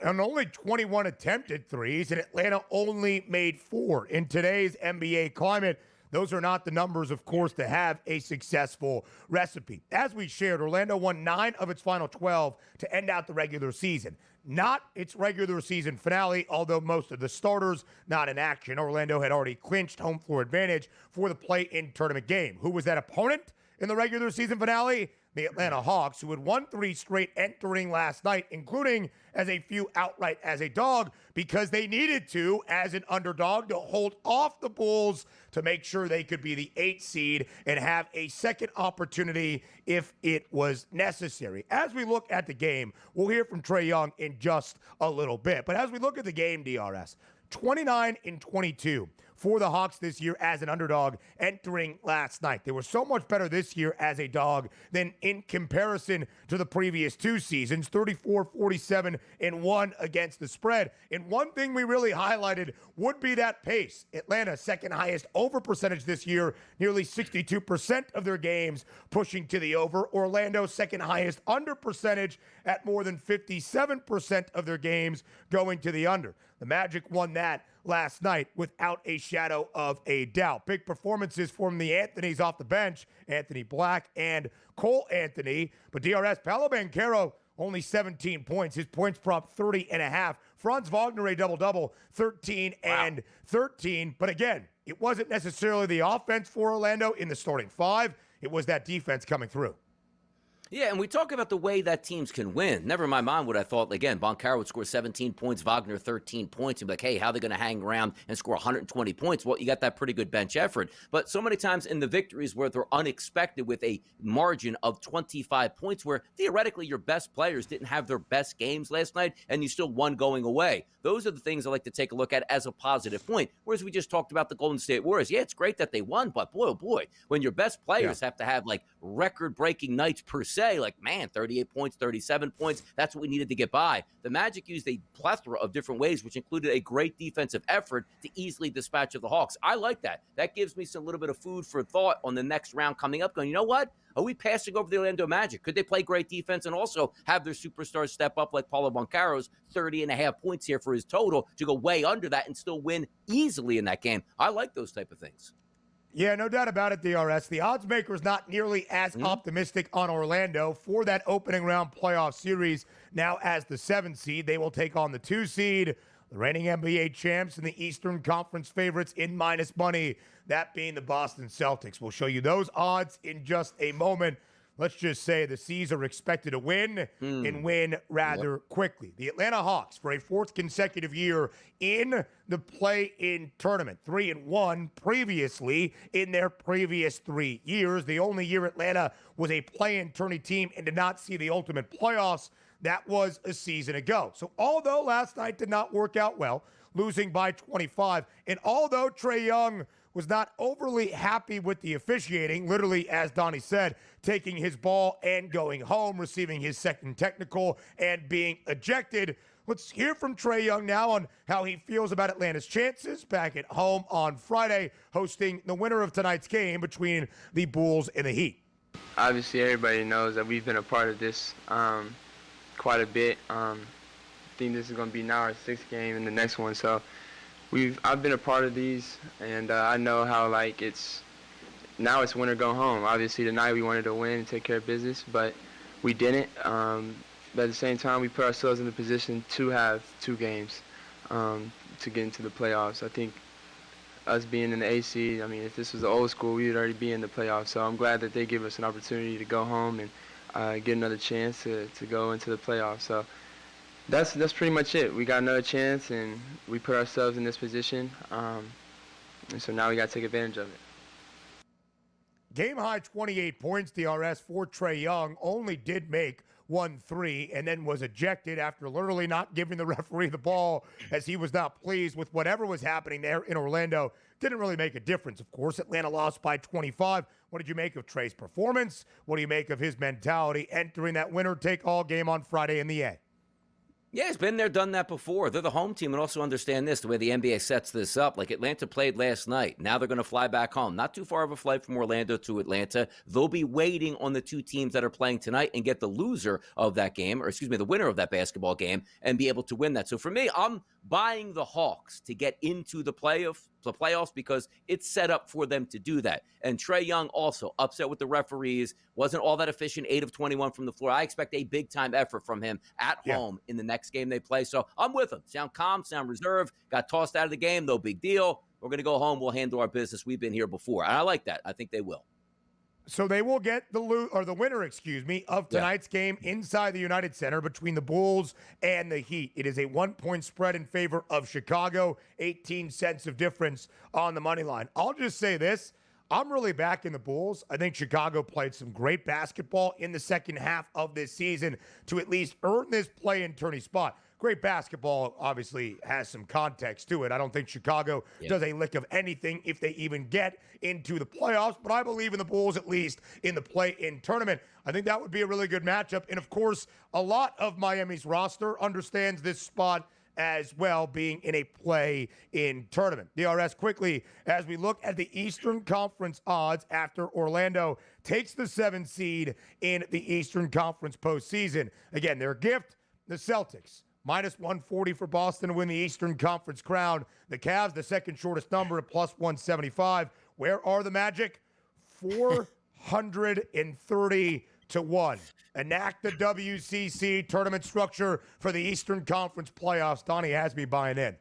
on only 21 attempted threes, and Atlanta only made 4. In today's NBA climate, those are not the numbers, of course, to have a successful recipe. As we shared, Orlando won 9 of its final 12 to end out the regular season. Not its regular season finale, although most of the starters not in action. Orlando had already clinched home floor advantage for the play-in tournament game. Who was that opponent in the regular season finale? The Atlanta Hawks, who had won 3 straight entering last night, including as a few outright as a dog, because they needed to, as an underdog, to hold off the Bulls to make sure they could be the 8th seed and have a second opportunity if it was necessary. As we look at the game, we'll hear from Trae Young in just a little bit. But as we look at the game, DRS, 29-22 for the Hawks this year as an underdog entering last night. They were so much better this year as a dog than in comparison to the previous 2 seasons, 34-47-1 against the spread. And one thing we really highlighted would be that pace. Atlanta, second highest over percentage this year, nearly 62% of their games pushing to the over. Orlando, second highest under percentage at more than 57% of their games going to the under. The Magic won that last night without a shadow of a doubt. Big performances from the Anthonys off the bench, Anthony Black and Cole Anthony. But DRS, Paolo Banchero, only 17 points. His points prop 30.5. Franz Wagner, a double-double, 13 and 13. But again, it wasn't necessarily the offense for Orlando in the starting 5. It was that defense coming through. Yeah, and we talk about the way that teams can win. Never in my mind would I thought, again, Boncaro would score 17 points, Wagner 13 points, and be like, hey, how are they going to hang around and score 120 points? Well, you got that pretty good bench effort. But so many times in the victories where they're unexpected with a margin of 25 points, where theoretically your best players didn't have their best games last night, and you still won going away. Those are the things I like to take a look at as a positive point. Whereas we just talked about the Golden State Warriors. Yeah, it's great that they won, but boy, oh boy, when your best players have to have like record-breaking nights per se, like, man, 38 points, 37 points, that's what we needed to get by. The Magic used a plethora of different ways, which included a great defensive effort to easily dispatch of the Hawks. I like that. That gives me some little bit of food for thought on the next round coming up, going, you know what? Are we passing over the Orlando Magic? Could they play great defense and also have their superstars step up like Paulo Bancaro's 30.5 points here for his total to go way under that and still win easily in that game? I like those type of things. Yeah, no doubt about it, DRS. The odds maker's not nearly as optimistic on Orlando for that opening round playoff series. Now, as the 7th seed, they will take on the 2 seed, the reigning NBA champs and the Eastern Conference favorites in minus money, that being the Boston Celtics. We'll show you those odds in just a moment. Let's just say the C's are expected to win and win rather quickly. The Atlanta Hawks, for a 4th consecutive year in the play-in tournament, 3-1 previously in their previous 3 years. The only year Atlanta was a play-in tourney team and did not see the ultimate playoffs, that was a season ago. So although last night did not work out well, losing by 25, and although Trae Young was not overly happy with the officiating, literally, as Donnie said, taking his ball and going home, receiving his second technical and being ejected. Let's hear from Trae Young now on how he feels about Atlanta's chances back at home on Friday, hosting the winner of tonight's game between the Bulls and the Heat. Obviously, everybody knows that we've been a part of this quite a bit. I think this is going to be now our 6th game and the next one, so I've been a part of these, and I know how now it's win or go home. Obviously tonight we wanted to win and take care of business, but we didn't. But at the same time, we put ourselves in the position to have 2 games to get into the playoffs. I think us being in the AC, I mean, if this was the old school, we would already be in the playoffs. So I'm glad that they give us an opportunity to go home and get another chance to go into the playoffs. So that's pretty much it. We got another chance, and we put ourselves in this position, and so now we got to take advantage of it. Game high 28 points, DRS, for Trae Young. Only did make 1-3 and then was ejected after literally not giving the referee the ball, as he was not pleased with whatever was happening there in Orlando. Didn't really make a difference, of course. Atlanta lost by 25. What did you make of Trae's performance? What do you make of his mentality entering that winner-take-all game on Friday in the A? Yeah, he's been there, done that before. They're the home team, and also understand this, the way the NBA sets this up. Like Atlanta played last night. Now they're going to fly back home. Not too far of a flight from Orlando to Atlanta. They'll be waiting on the two teams that are playing tonight and get the loser of that game, or excuse me, the winner of that basketball game, and be able to win that. So for me, I'm buying the Hawks to get into the playoffs because it's set up for them to do that. And Trae Young also upset with the referees, wasn't all that efficient, 8 of 21 from the floor. I expect a big-time effort from him at home in the next game they play. So I'm with him. Sound calm, sound reserved. Got tossed out of the game, no big deal. We're going to go home. We'll handle our business. We've been here before. And I like that. I think they will. So they will get the winner, of tonight's game inside the United Center between the Bulls and the Heat. It is a 1-point spread in favor of Chicago, 18 cents of difference on the money line. I'll just say this. I'm really backing the Bulls. I think Chicago played some great basketball in the second half of this season to at least earn this play-in tourney spot. Great basketball obviously has some context to it. I don't think Chicago does a lick of anything if they even get into the playoffs, but I believe in the Bulls at least in the play-in tournament. I think that would be a really good matchup. And of course, a lot of Miami's roster understands this spot as well, being in a play-in tournament. DRS, quickly, as we look at the Eastern Conference odds after Orlando takes the 7th seed in the Eastern Conference postseason. Again, their gift, the Celtics. Minus 140 for Boston to win the Eastern Conference crown. The Cavs, the second shortest number at plus 175. Where are the Magic? 430 to 1. Enact the WCC tournament structure for the Eastern Conference playoffs. Donnie has me buying in.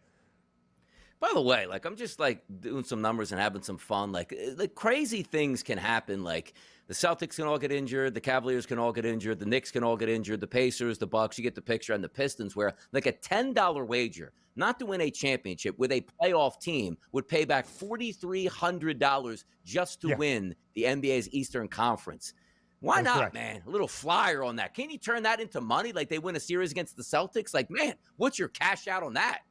By the way, I'm just doing some numbers and having some fun. Like crazy things can happen. Like the Celtics can all get injured, the Cavaliers can all get injured, the Knicks can all get injured, the Pacers, the Bucks, you get the picture, and the Pistons, where like a $10 wager, not to win a championship with a playoff team, would pay back $4,300 just to win the NBA's Eastern Conference. Why not, correct, man? A little flyer on that. Can you turn that into money like they win a series against the Celtics? Like, man, what's your cash out on that?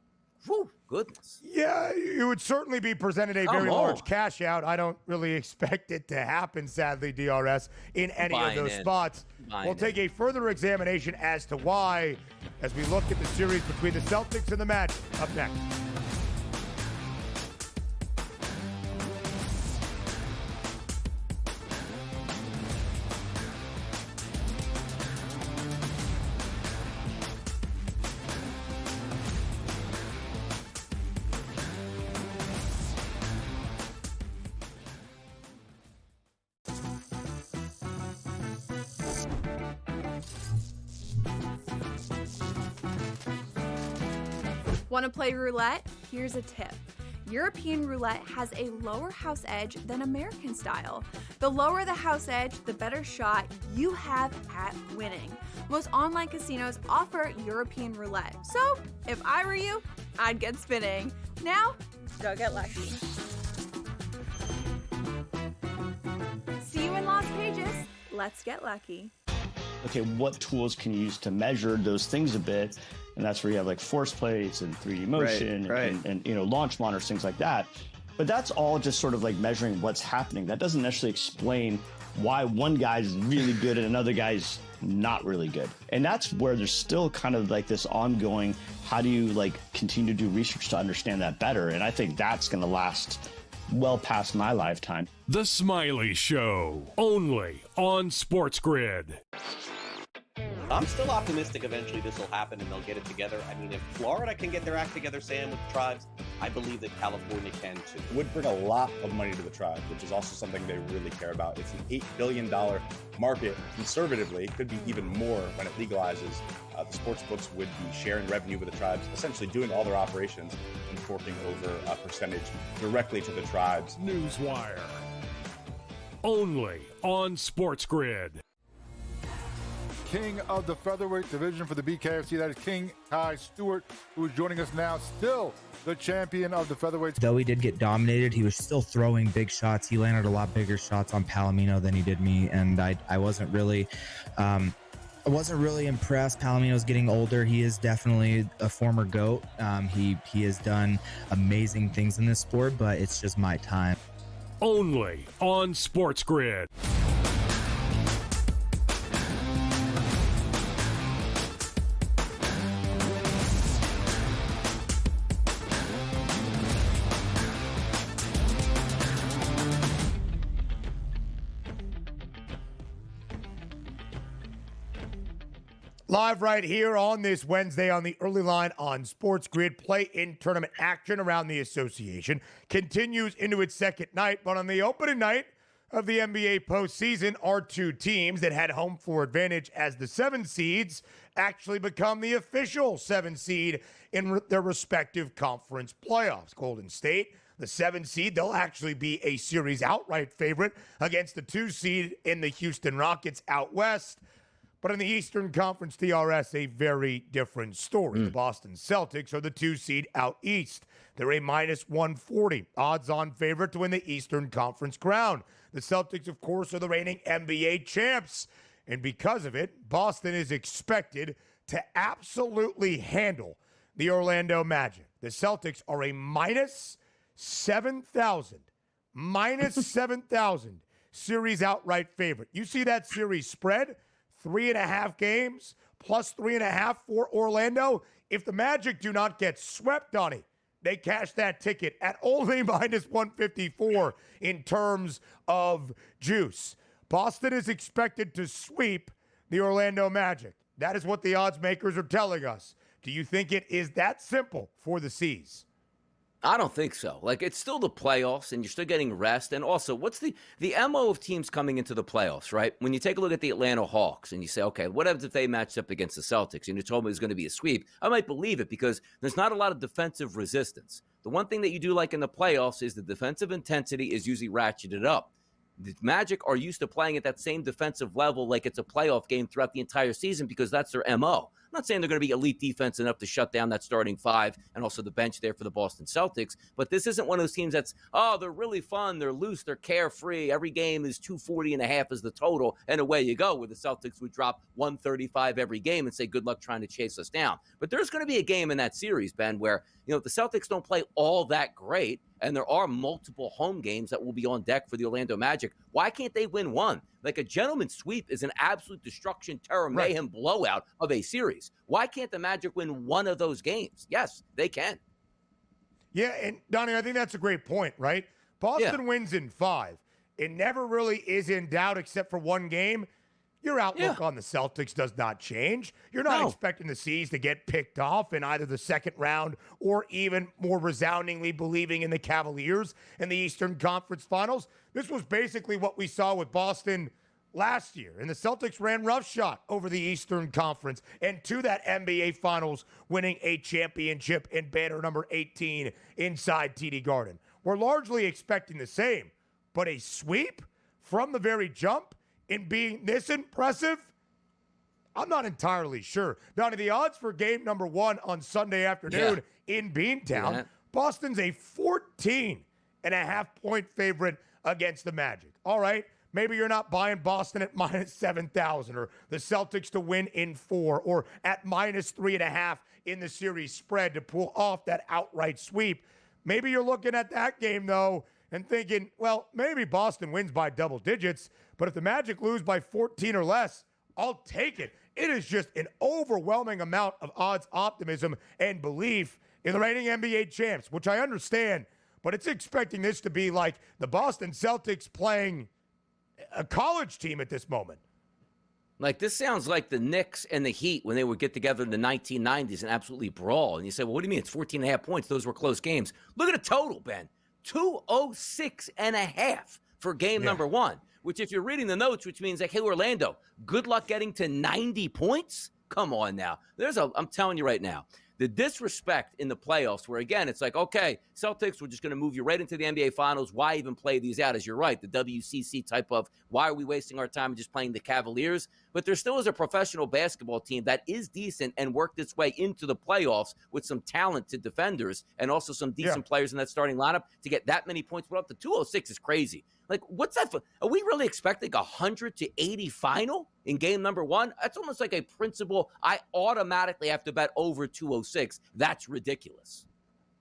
Whew, goodness. Yeah, it would certainly be presented a very large cash out. I don't really expect it to happen, sadly, DRS, in any of those spots. We'll take a further examination as to why as we look at the series between the Celtics and the Magic up next. Want to play roulette? Here's a tip. European roulette has a lower house edge than American style. The lower the house edge, the better shot you have at winning. Most online casinos offer European roulette. So, if I were you, I'd get spinning. Now, go get lucky. See you in Las Vegas. Let's get lucky. Okay, what tools can you use to measure those things a bit? And that's where you have like force plates and 3D motion and launch monitors, things like that. But that's all just sort of like measuring what's happening. That doesn't necessarily explain why one guy's really good and another guy's not really good. And that's where there's still kind of like this ongoing, how do you like continue to do research to understand that better? And I think that's going to last well past my lifetime. The Smiley Show, only on SportsGrid. I'm still optimistic eventually this will happen and they'll get it together. I mean, if Florida can get their act together, Sam, with the tribes, I believe that California can too. It would bring a lot of money to the tribe, which is also something they really care about. It's an $8 billion market. Conservatively, it could be even more when it legalizes. The sports books would be sharing revenue with the tribes, essentially doing all their operations and forking over a percentage directly to the tribes. Newswire, only on SportsGrid. King of the featherweight division for the BKFC, that is King Kai Stewart, who is joining us now, still the champion of the featherweights. Though he did get dominated, he was still throwing big shots. He landed a lot bigger shots on Palomino than he did me, and I wasn't really impressed. Palomino's getting older. He is definitely a former GOAT. He has done amazing things in this sport, but it's just my time. Only on SportsGrid. Live right here on this Wednesday on the early line on SportsGrid. Play-in tournament action around the association continues into its second night, but on the opening night of the NBA postseason, our two teams that had home floor advantage as the 7 seeds actually become the official 7 seed in their respective conference playoffs. Golden State, the 7 seed, they'll actually be a series outright favorite against the 2 seed in the Houston Rockets out west. But in the Eastern Conference DRS, a very different story. The Boston Celtics are the 2 seed out east. They're a minus 140 odds-on favorite to win the Eastern Conference crown. The Celtics, of course, are the reigning NBA champs. And because of it, Boston is expected to absolutely handle the Orlando Magic. The Celtics are a minus 7,000 series outright favorite. You see that series spread? 3.5 games plus 3.5 for Orlando. If the Magic do not get swept, Donnie, they cash that ticket at only minus 154 in terms of juice. Boston is expected to sweep the Orlando Magic. That is what the odds makers are telling us. Do you think it is that simple for the C's? I don't think so. Like, it's still the playoffs, and you're still getting rest. And also, what's the MO of teams coming into the playoffs, right? When you take a look at the Atlanta Hawks and you say, okay, what happens if they matched up against the Celtics? And you told me it was going to be a sweep. I might believe it because there's not a lot of defensive resistance. The one thing that you do like in the playoffs is the defensive intensity is usually ratcheted up. The Magic are used to playing at that same defensive level like it's a playoff game throughout the entire season because that's their MO. I'm not saying they're going to be elite defense enough to shut down that starting 5 and also the bench there for the Boston Celtics, but this isn't one of those teams that's, they're really fun, they're loose, they're carefree. Every game is 240.5 is the total, and away you go, where the Celtics would drop 135 every game and say, good luck trying to chase us down. But there's going to be a game in that series, Ben, where the Celtics don't play all that great, and there are multiple home games that will be on deck for the Orlando Magic. Why can't they win one? Like, a gentleman's sweep is an absolute destruction, terror, mayhem blowout of a series. Why can't the Magic win one of those games? Yes, they can. Yeah, and Donnie, I think that's a great point, right? Boston wins in 5. It never really is in doubt except for one game. Your outlook on the Celtics does not change. You're not expecting the C's to get picked off in either the second round or even more resoundingly believing in the Cavaliers in the Eastern Conference Finals. This was basically what we saw with Boston last year, and the Celtics ran roughshod over the Eastern Conference and to that NBA Finals, winning a championship in banner number 18 inside TD Garden. We're largely expecting the same, but a sweep from the very jump in being this impressive, I'm not entirely sure. Donnie, the odds for game number 1 on Sunday afternoon in Beantown, Boston's a 14.5-point favorite against the Magic. All right, maybe you're not buying Boston at minus 7,000 or the Celtics to win in 4 or at minus 3.5 in the series spread to pull off that outright sweep. Maybe you're looking at that game, though, and thinking, well, maybe Boston wins by double digits, but if the Magic lose by 14 or less, I'll take it. It is just an overwhelming amount of odds optimism and belief in the reigning NBA champs, which I understand, but it's expecting this to be like the Boston Celtics playing a college team at this moment. Like, this sounds like the Knicks and the Heat when they would get together in the 1990s and absolutely brawl. And you say, well, what do you mean? It's 14.5 points. Those were close games. Look at the total, Ben. 206.5 for game number 1, which if you're reading the notes, which means like, hey, Orlando, good luck getting to 90 points. Come on now. I'm telling you right now, the disrespect in the playoffs where, again, it's like, okay, Celtics, we're just going to move you right into the NBA Finals. Why even play these out? As you're right, the WCC type of, why are we wasting our time just playing the Cavaliers? But there still is a professional basketball team that is decent and worked its way into the playoffs with some talented defenders and also some decent players in that starting lineup to get that many points. But up to 206 is crazy. Like, what's that for? Are we really expecting 100-80 final in game number 1? That's almost like a principle. I automatically have to bet over 206. That's ridiculous.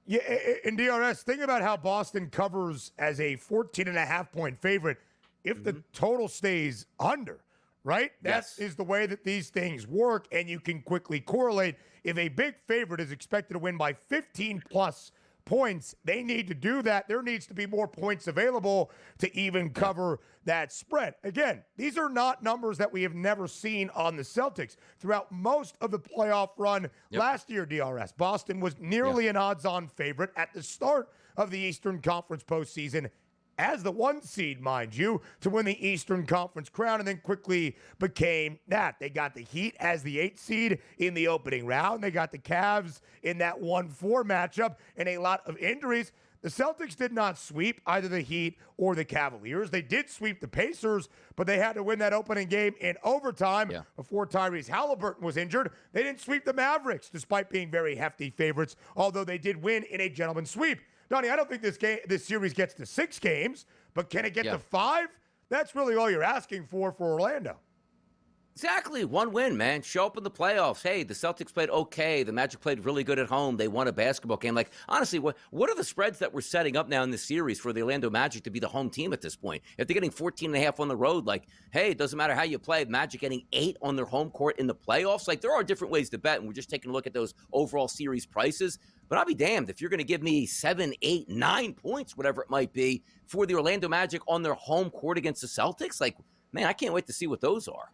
Yeah, in DRS, think about how Boston covers as a 14.5-point favorite if the total stays under, right? That is the way that these things work, and you can quickly correlate. If a big favorite is expected to win by 15-plus points. They need to do that. There needs to be more points available to even cover that spread. Again, these are not numbers that we have never seen on the Celtics. Throughout most of the playoff run last year, DRS, Boston was nearly an odds-on favorite at the start of the Eastern Conference postseason, as the 1 seed, mind you, to win the Eastern Conference crown, and then quickly became that. They got the Heat as the 8 seed in the opening round. They got the Cavs in that 1-4 matchup, and a lot of injuries. The Celtics did not sweep either the Heat or the Cavaliers. They did sweep the Pacers, but they had to win that opening game in overtime before Tyrese Halliburton was injured. They didn't sweep the Mavericks, despite being very hefty favorites, although they did win in a gentleman's sweep. Donnie, I don't think this series gets to 6 games, but can it get to 5? That's really all you're asking for Orlando. Exactly. 1 win, man. Show up in the playoffs. Hey, the Celtics played okay. The Magic played really good at home. They won a basketball game. Like, honestly, what are the spreads that we're setting up now in this series for the Orlando Magic to be the home team at this point? If they're getting 14.5 on the road, like, hey, it doesn't matter how you play. Magic getting 8 on their home court in the playoffs. Like, there are different ways to bet, and we're just taking a look at those overall series prices. But I'll be damned if you're going to give me 7, 8, 9 points, whatever it might be, for the Orlando Magic on their home court against the Celtics. Like, man, I can't wait to see what those are.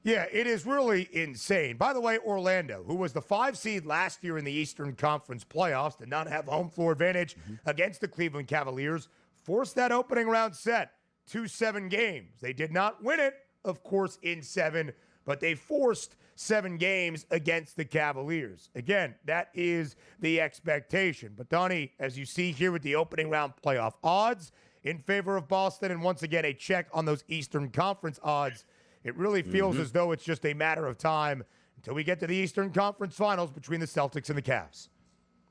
Yeah, it is really insane. By the way, Orlando, who was the 5 seed last year in the Eastern Conference playoffs, did not have home floor advantage against the Cleveland Cavaliers, forced that opening round set to 7 games. They did not win it, of course, in 7, but they forced 7 games against the Cavaliers. Again, that is the expectation. But Donnie, as you see here with the opening round playoff odds in favor of Boston, and once again, a check on those Eastern Conference odds, it really feels as though it's just a matter of time until we get to the Eastern Conference Finals between the Celtics and the Cavs.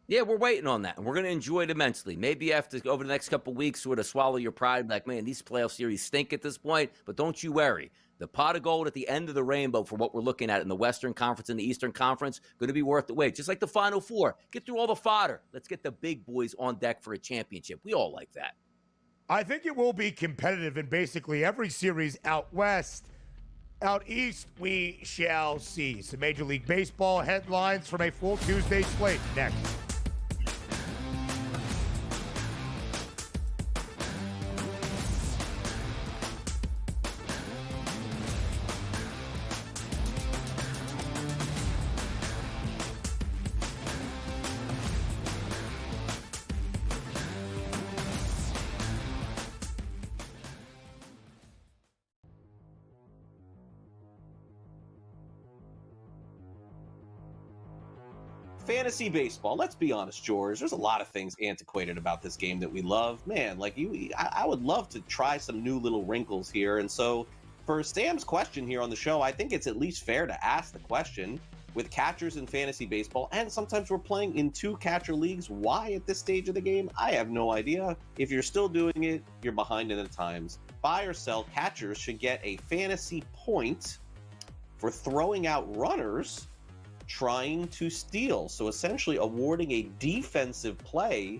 Yeah, we're waiting on that, and we're going to enjoy it immensely. Maybe after over the next couple of weeks, sort of swallow your pride, like, man, these playoff series stink at this point, but don't you worry. The pot of gold at the end of the rainbow for what we're looking at in the Western Conference and the Eastern Conference, going to be worth the wait. Just like the Final Four. Get through all the fodder. Let's get the big boys on deck for a championship. We all like that. I think it will be competitive in basically every series out west. Out east, we shall see. Some Major League Baseball headlines from a full Tuesday slate next. Fantasy baseball. Let's be honest, George. There's a lot of things antiquated about this game that we love. Man, like I would love to try some new little wrinkles here. And so for Sam's question here on the show, I think it's at least fair to ask the question with catchers in fantasy baseball. And sometimes we're playing in 2 catcher leagues. Why at this stage of the game? I have no idea. If you're still doing it, you're behind in the times. Buy or sell, catchers should get a fantasy point for throwing out runners trying to steal. So essentially awarding a defensive play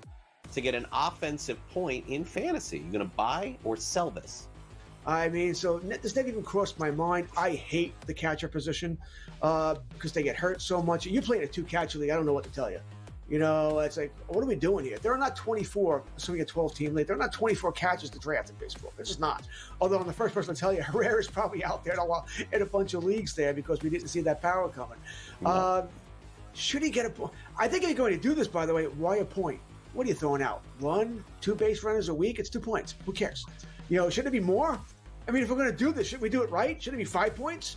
to get an offensive point in fantasy. You're going to buy or sell this? I mean, so this never even crossed my mind. I hate the catcher position because they get hurt so much. You play in a 2-catcher league, I don't know what to tell you. You know, it's like, what are we doing here? There are not 24, assuming a 12-team league, there are not 24 catchers to draft in baseball. There's just not. Although I'm the first person to tell you, Herrera's probably out there in a bunch of leagues there because we didn't see that power coming. Should he get a point? I think if you're going to do this, by the way, why a point? What are you throwing out? 1, 2 base runners a week? It's 2 points. Who cares? You know, shouldn't it be more? I mean, if we're going to do this, should we do it right? Should it be 5 points?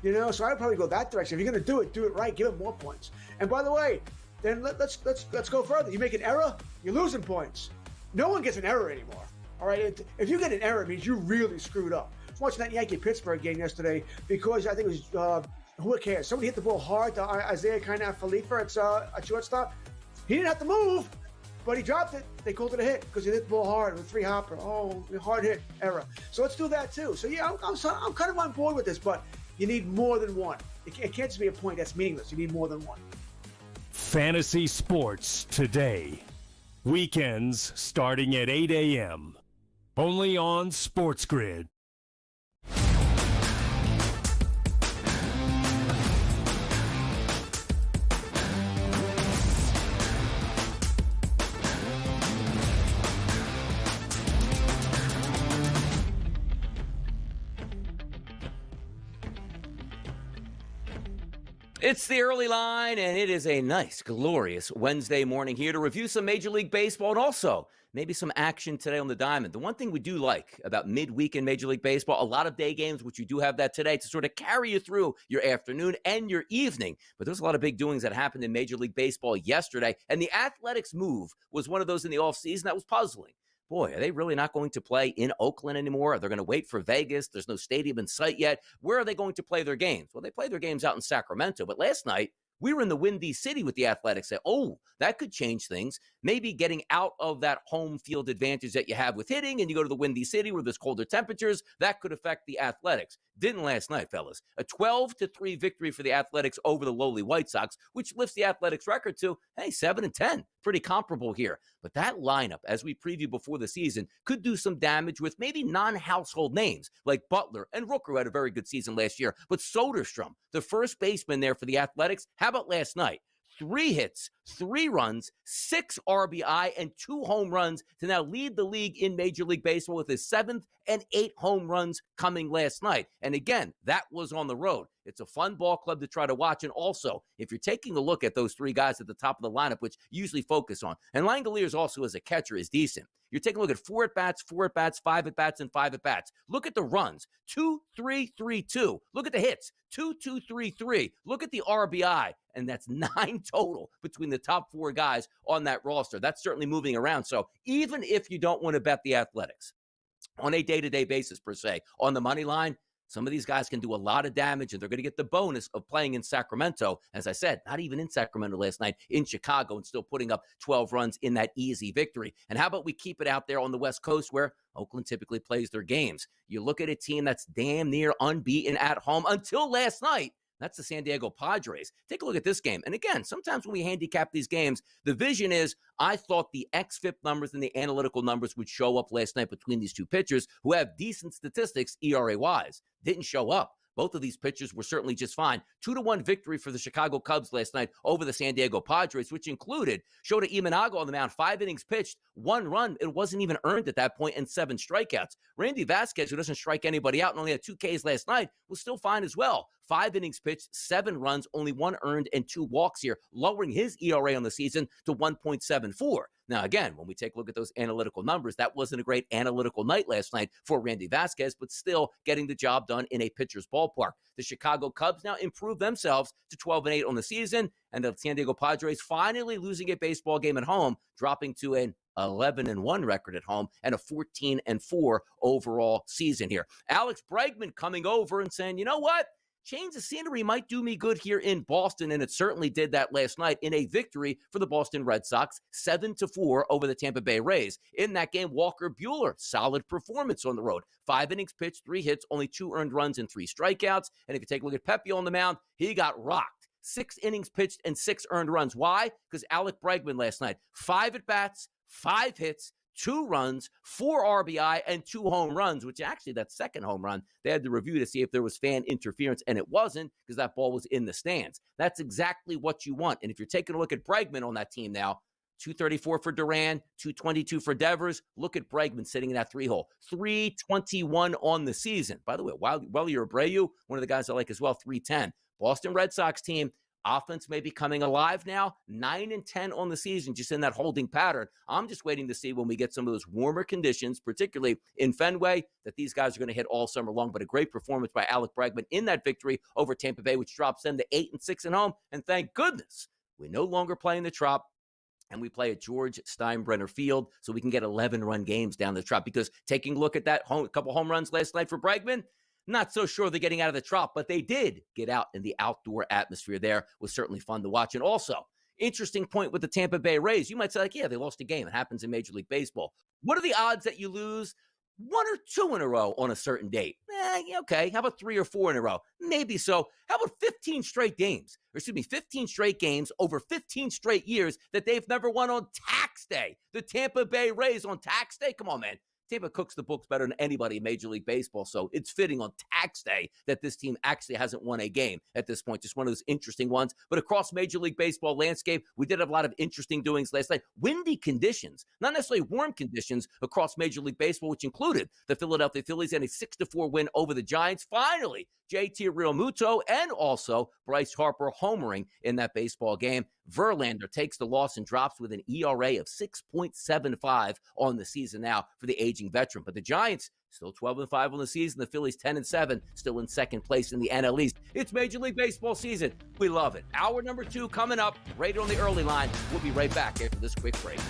You know, so I would probably go that direction. If you're going to do it right. Give it more points. And by the way, then let's go further. You make an error, you're losing points. No one gets an error anymore. All right, if you get an error, it means you really screwed up. I was watching that Yankee-Pittsburgh game yesterday because I think it was who cares? Somebody hit the ball hard to Isaiah Khalifa at shortstop. He didn't have to move, but he dropped it. They called it a hit because he hit the ball hard with 3-hopper. Oh, hard hit, error. So let's do that too. So yeah, I'm kind of on board with this, but you need more than one. It can't just be a point that's meaningless. You need more than one. Fantasy sports today. Weekends starting at 8 a.m. Only on SportsGrid. It's the early line, and it is a nice, glorious Wednesday morning here to review some Major League Baseball and also maybe some action today on the diamond. The one thing we do like about midweek in Major League Baseball, a lot of day games, which you do have that today, to sort of carry you through your afternoon and your evening. But there's a lot of big doings that happened in Major League Baseball yesterday, and the Athletics move was one of those in the offseason that was puzzling. Boy, are they really not going to play in Oakland anymore? Are they going to wait for Vegas? There's no stadium in sight yet. Where are they going to play their games? Well, they play their games out in Sacramento. But last night, we were in the Windy City with the Athletics. That could change things. Maybe getting out of that home field advantage that you have with hitting and you go to the Windy City where there's colder temperatures, that could affect the Athletics. Didn't last night, fellas. A 12-3 victory for the Athletics over the lowly White Sox, which lifts the Athletics record to, 7-10. Pretty comparable here. But that lineup, as we previewed before the season, could do some damage with maybe non-household names like Butler and Rooker, who had a very good season last year. But Soderstrom, the first baseman there for the Athletics, how about last night? 3 hits, 3 runs, 6 RBI, and 2 home runs to now lead the league in Major League Baseball with his 7th and 8 home runs coming last night. And again, that was on the road. It's a fun ball club to try to watch. And also, if you're taking a look at those 3 guys at the top of the lineup, which you usually focus on, and Langoliers also as a catcher is decent. You're taking a look at 4 at-bats, 4 at-bats, 5 at-bats, and 5 at-bats. Look at the runs, 2-3-3-2. Look at the hits, 2-2-3-3. Look at the RBI, and that's 9 total between the top 4 guys on that roster. That's certainly moving around. So even if you don't want to bet the Athletics on a day-to-day basis per se, on the money line, some of these guys can do a lot of damage, and they're going to get the bonus of playing in Sacramento. As I said, not even in Sacramento last night, in Chicago, and still putting up 12 runs in that easy victory. And how about we keep it out there on the West Coast where Oakland typically plays their games? You look at a team that's damn near unbeaten at home until last night. That's the San Diego Padres. Take a look at this game. And again, sometimes when we handicap these games, the vision is I thought the xFIP numbers and the analytical numbers would show up last night between these two pitchers who have decent statistics ERA-wise. Didn't show up. Both of these pitchers were certainly just fine. 2-1 victory for the Chicago Cubs last night over the San Diego Padres, which included Shota Imanaga on the mound, 5 innings pitched, 1 run. It wasn't even earned at that point, and 7 strikeouts. Randy Vasquez, who doesn't strike anybody out and only had 2 Ks last night, was still fine as well. 5 innings pitched, 7 runs, only 1 earned, and 2 walks here, lowering his ERA on the season to 1.74. Now, again, when we take a look at those analytical numbers, that wasn't a great analytical night last night for Randy Vasquez, but still getting the job done in a pitcher's ballpark. The Chicago Cubs now improve themselves to 12-8 on the season, and the San Diego Padres finally losing a baseball game at home, dropping to an 11-1 record at home and a 14-4 overall season here. Alex Bregman coming over and saying, you know what? Change of scenery might do me good here in Boston, and it certainly did that last night in a victory for the Boston Red Sox, 7-4 over the Tampa Bay Rays. In that game, Walker Buehler, solid performance on the road. 5 innings pitched, 3 hits, only 2 earned runs and 3 strikeouts. And if you take a look at Pepe on the mound, he got rocked. 6 innings pitched and 6 earned runs. Why? Because Alex Bregman last night, 5 at-bats, 5 hits, 2 runs, 4 RBI, and 2 home runs, which actually that second home run, they had to review to see if there was fan interference, and it wasn't because that ball was in the stands. That's exactly what you want. And if you're taking a look at Bregman on that team now, 234 for Duran, 222 for Devers. Look at Bregman sitting in that 3-hole. 321 on the season. By the way, Welly Abreu, one of the guys I like as well, 310. Boston Red Sox team, offense may be coming alive now, 9-10 on the season, just in that holding pattern. I'm just waiting to see when we get some of those warmer conditions, particularly in Fenway, that these guys are going to hit all summer long. But a great performance by Alex Bregman in that victory over Tampa Bay, which drops them to 8-6 at home. And thank goodness we're no longer playing the Trop, and we play at George Steinbrenner Field, so we can get 11-run games down the Trop. Because taking a look at that couple home runs last night for Bregman, not so sure they're getting out of the Trop, but they did get out in the outdoor atmosphere there. Was certainly fun to watch. And also, interesting point with the Tampa Bay Rays. You might say, like, yeah, they lost a game. It happens in Major League Baseball. What are the odds that you lose 1 or 2 in a row on a certain date? Okay. How about 3 or 4 in a row? Maybe so. How about 15 straight games? Or 15 straight games over 15 straight years that they've never won on tax day. The Tampa Bay Rays on tax day? Come on, man. Tampa cooks the books better than anybody in Major League Baseball, so it's fitting on tax day that this team actually hasn't won a game at this point. Just one of those interesting ones. But across Major League Baseball landscape, we did have a lot of interesting doings last night. Windy conditions, not necessarily warm conditions across Major League Baseball, which included the Philadelphia Phillies and a 6-4 win over the Giants. Finally, JT Realmuto and also Bryce Harper homering in that baseball game. Verlander takes the loss and drops with an ERA of 6.75 on the season now for the aging veteran. But the Giants still 12-5 on the season. The Phillies 10-7, still in second place in the NL East. It's Major League Baseball season. We love it. Hour number 2 coming up, right on the early line. We'll be right back after this quick break.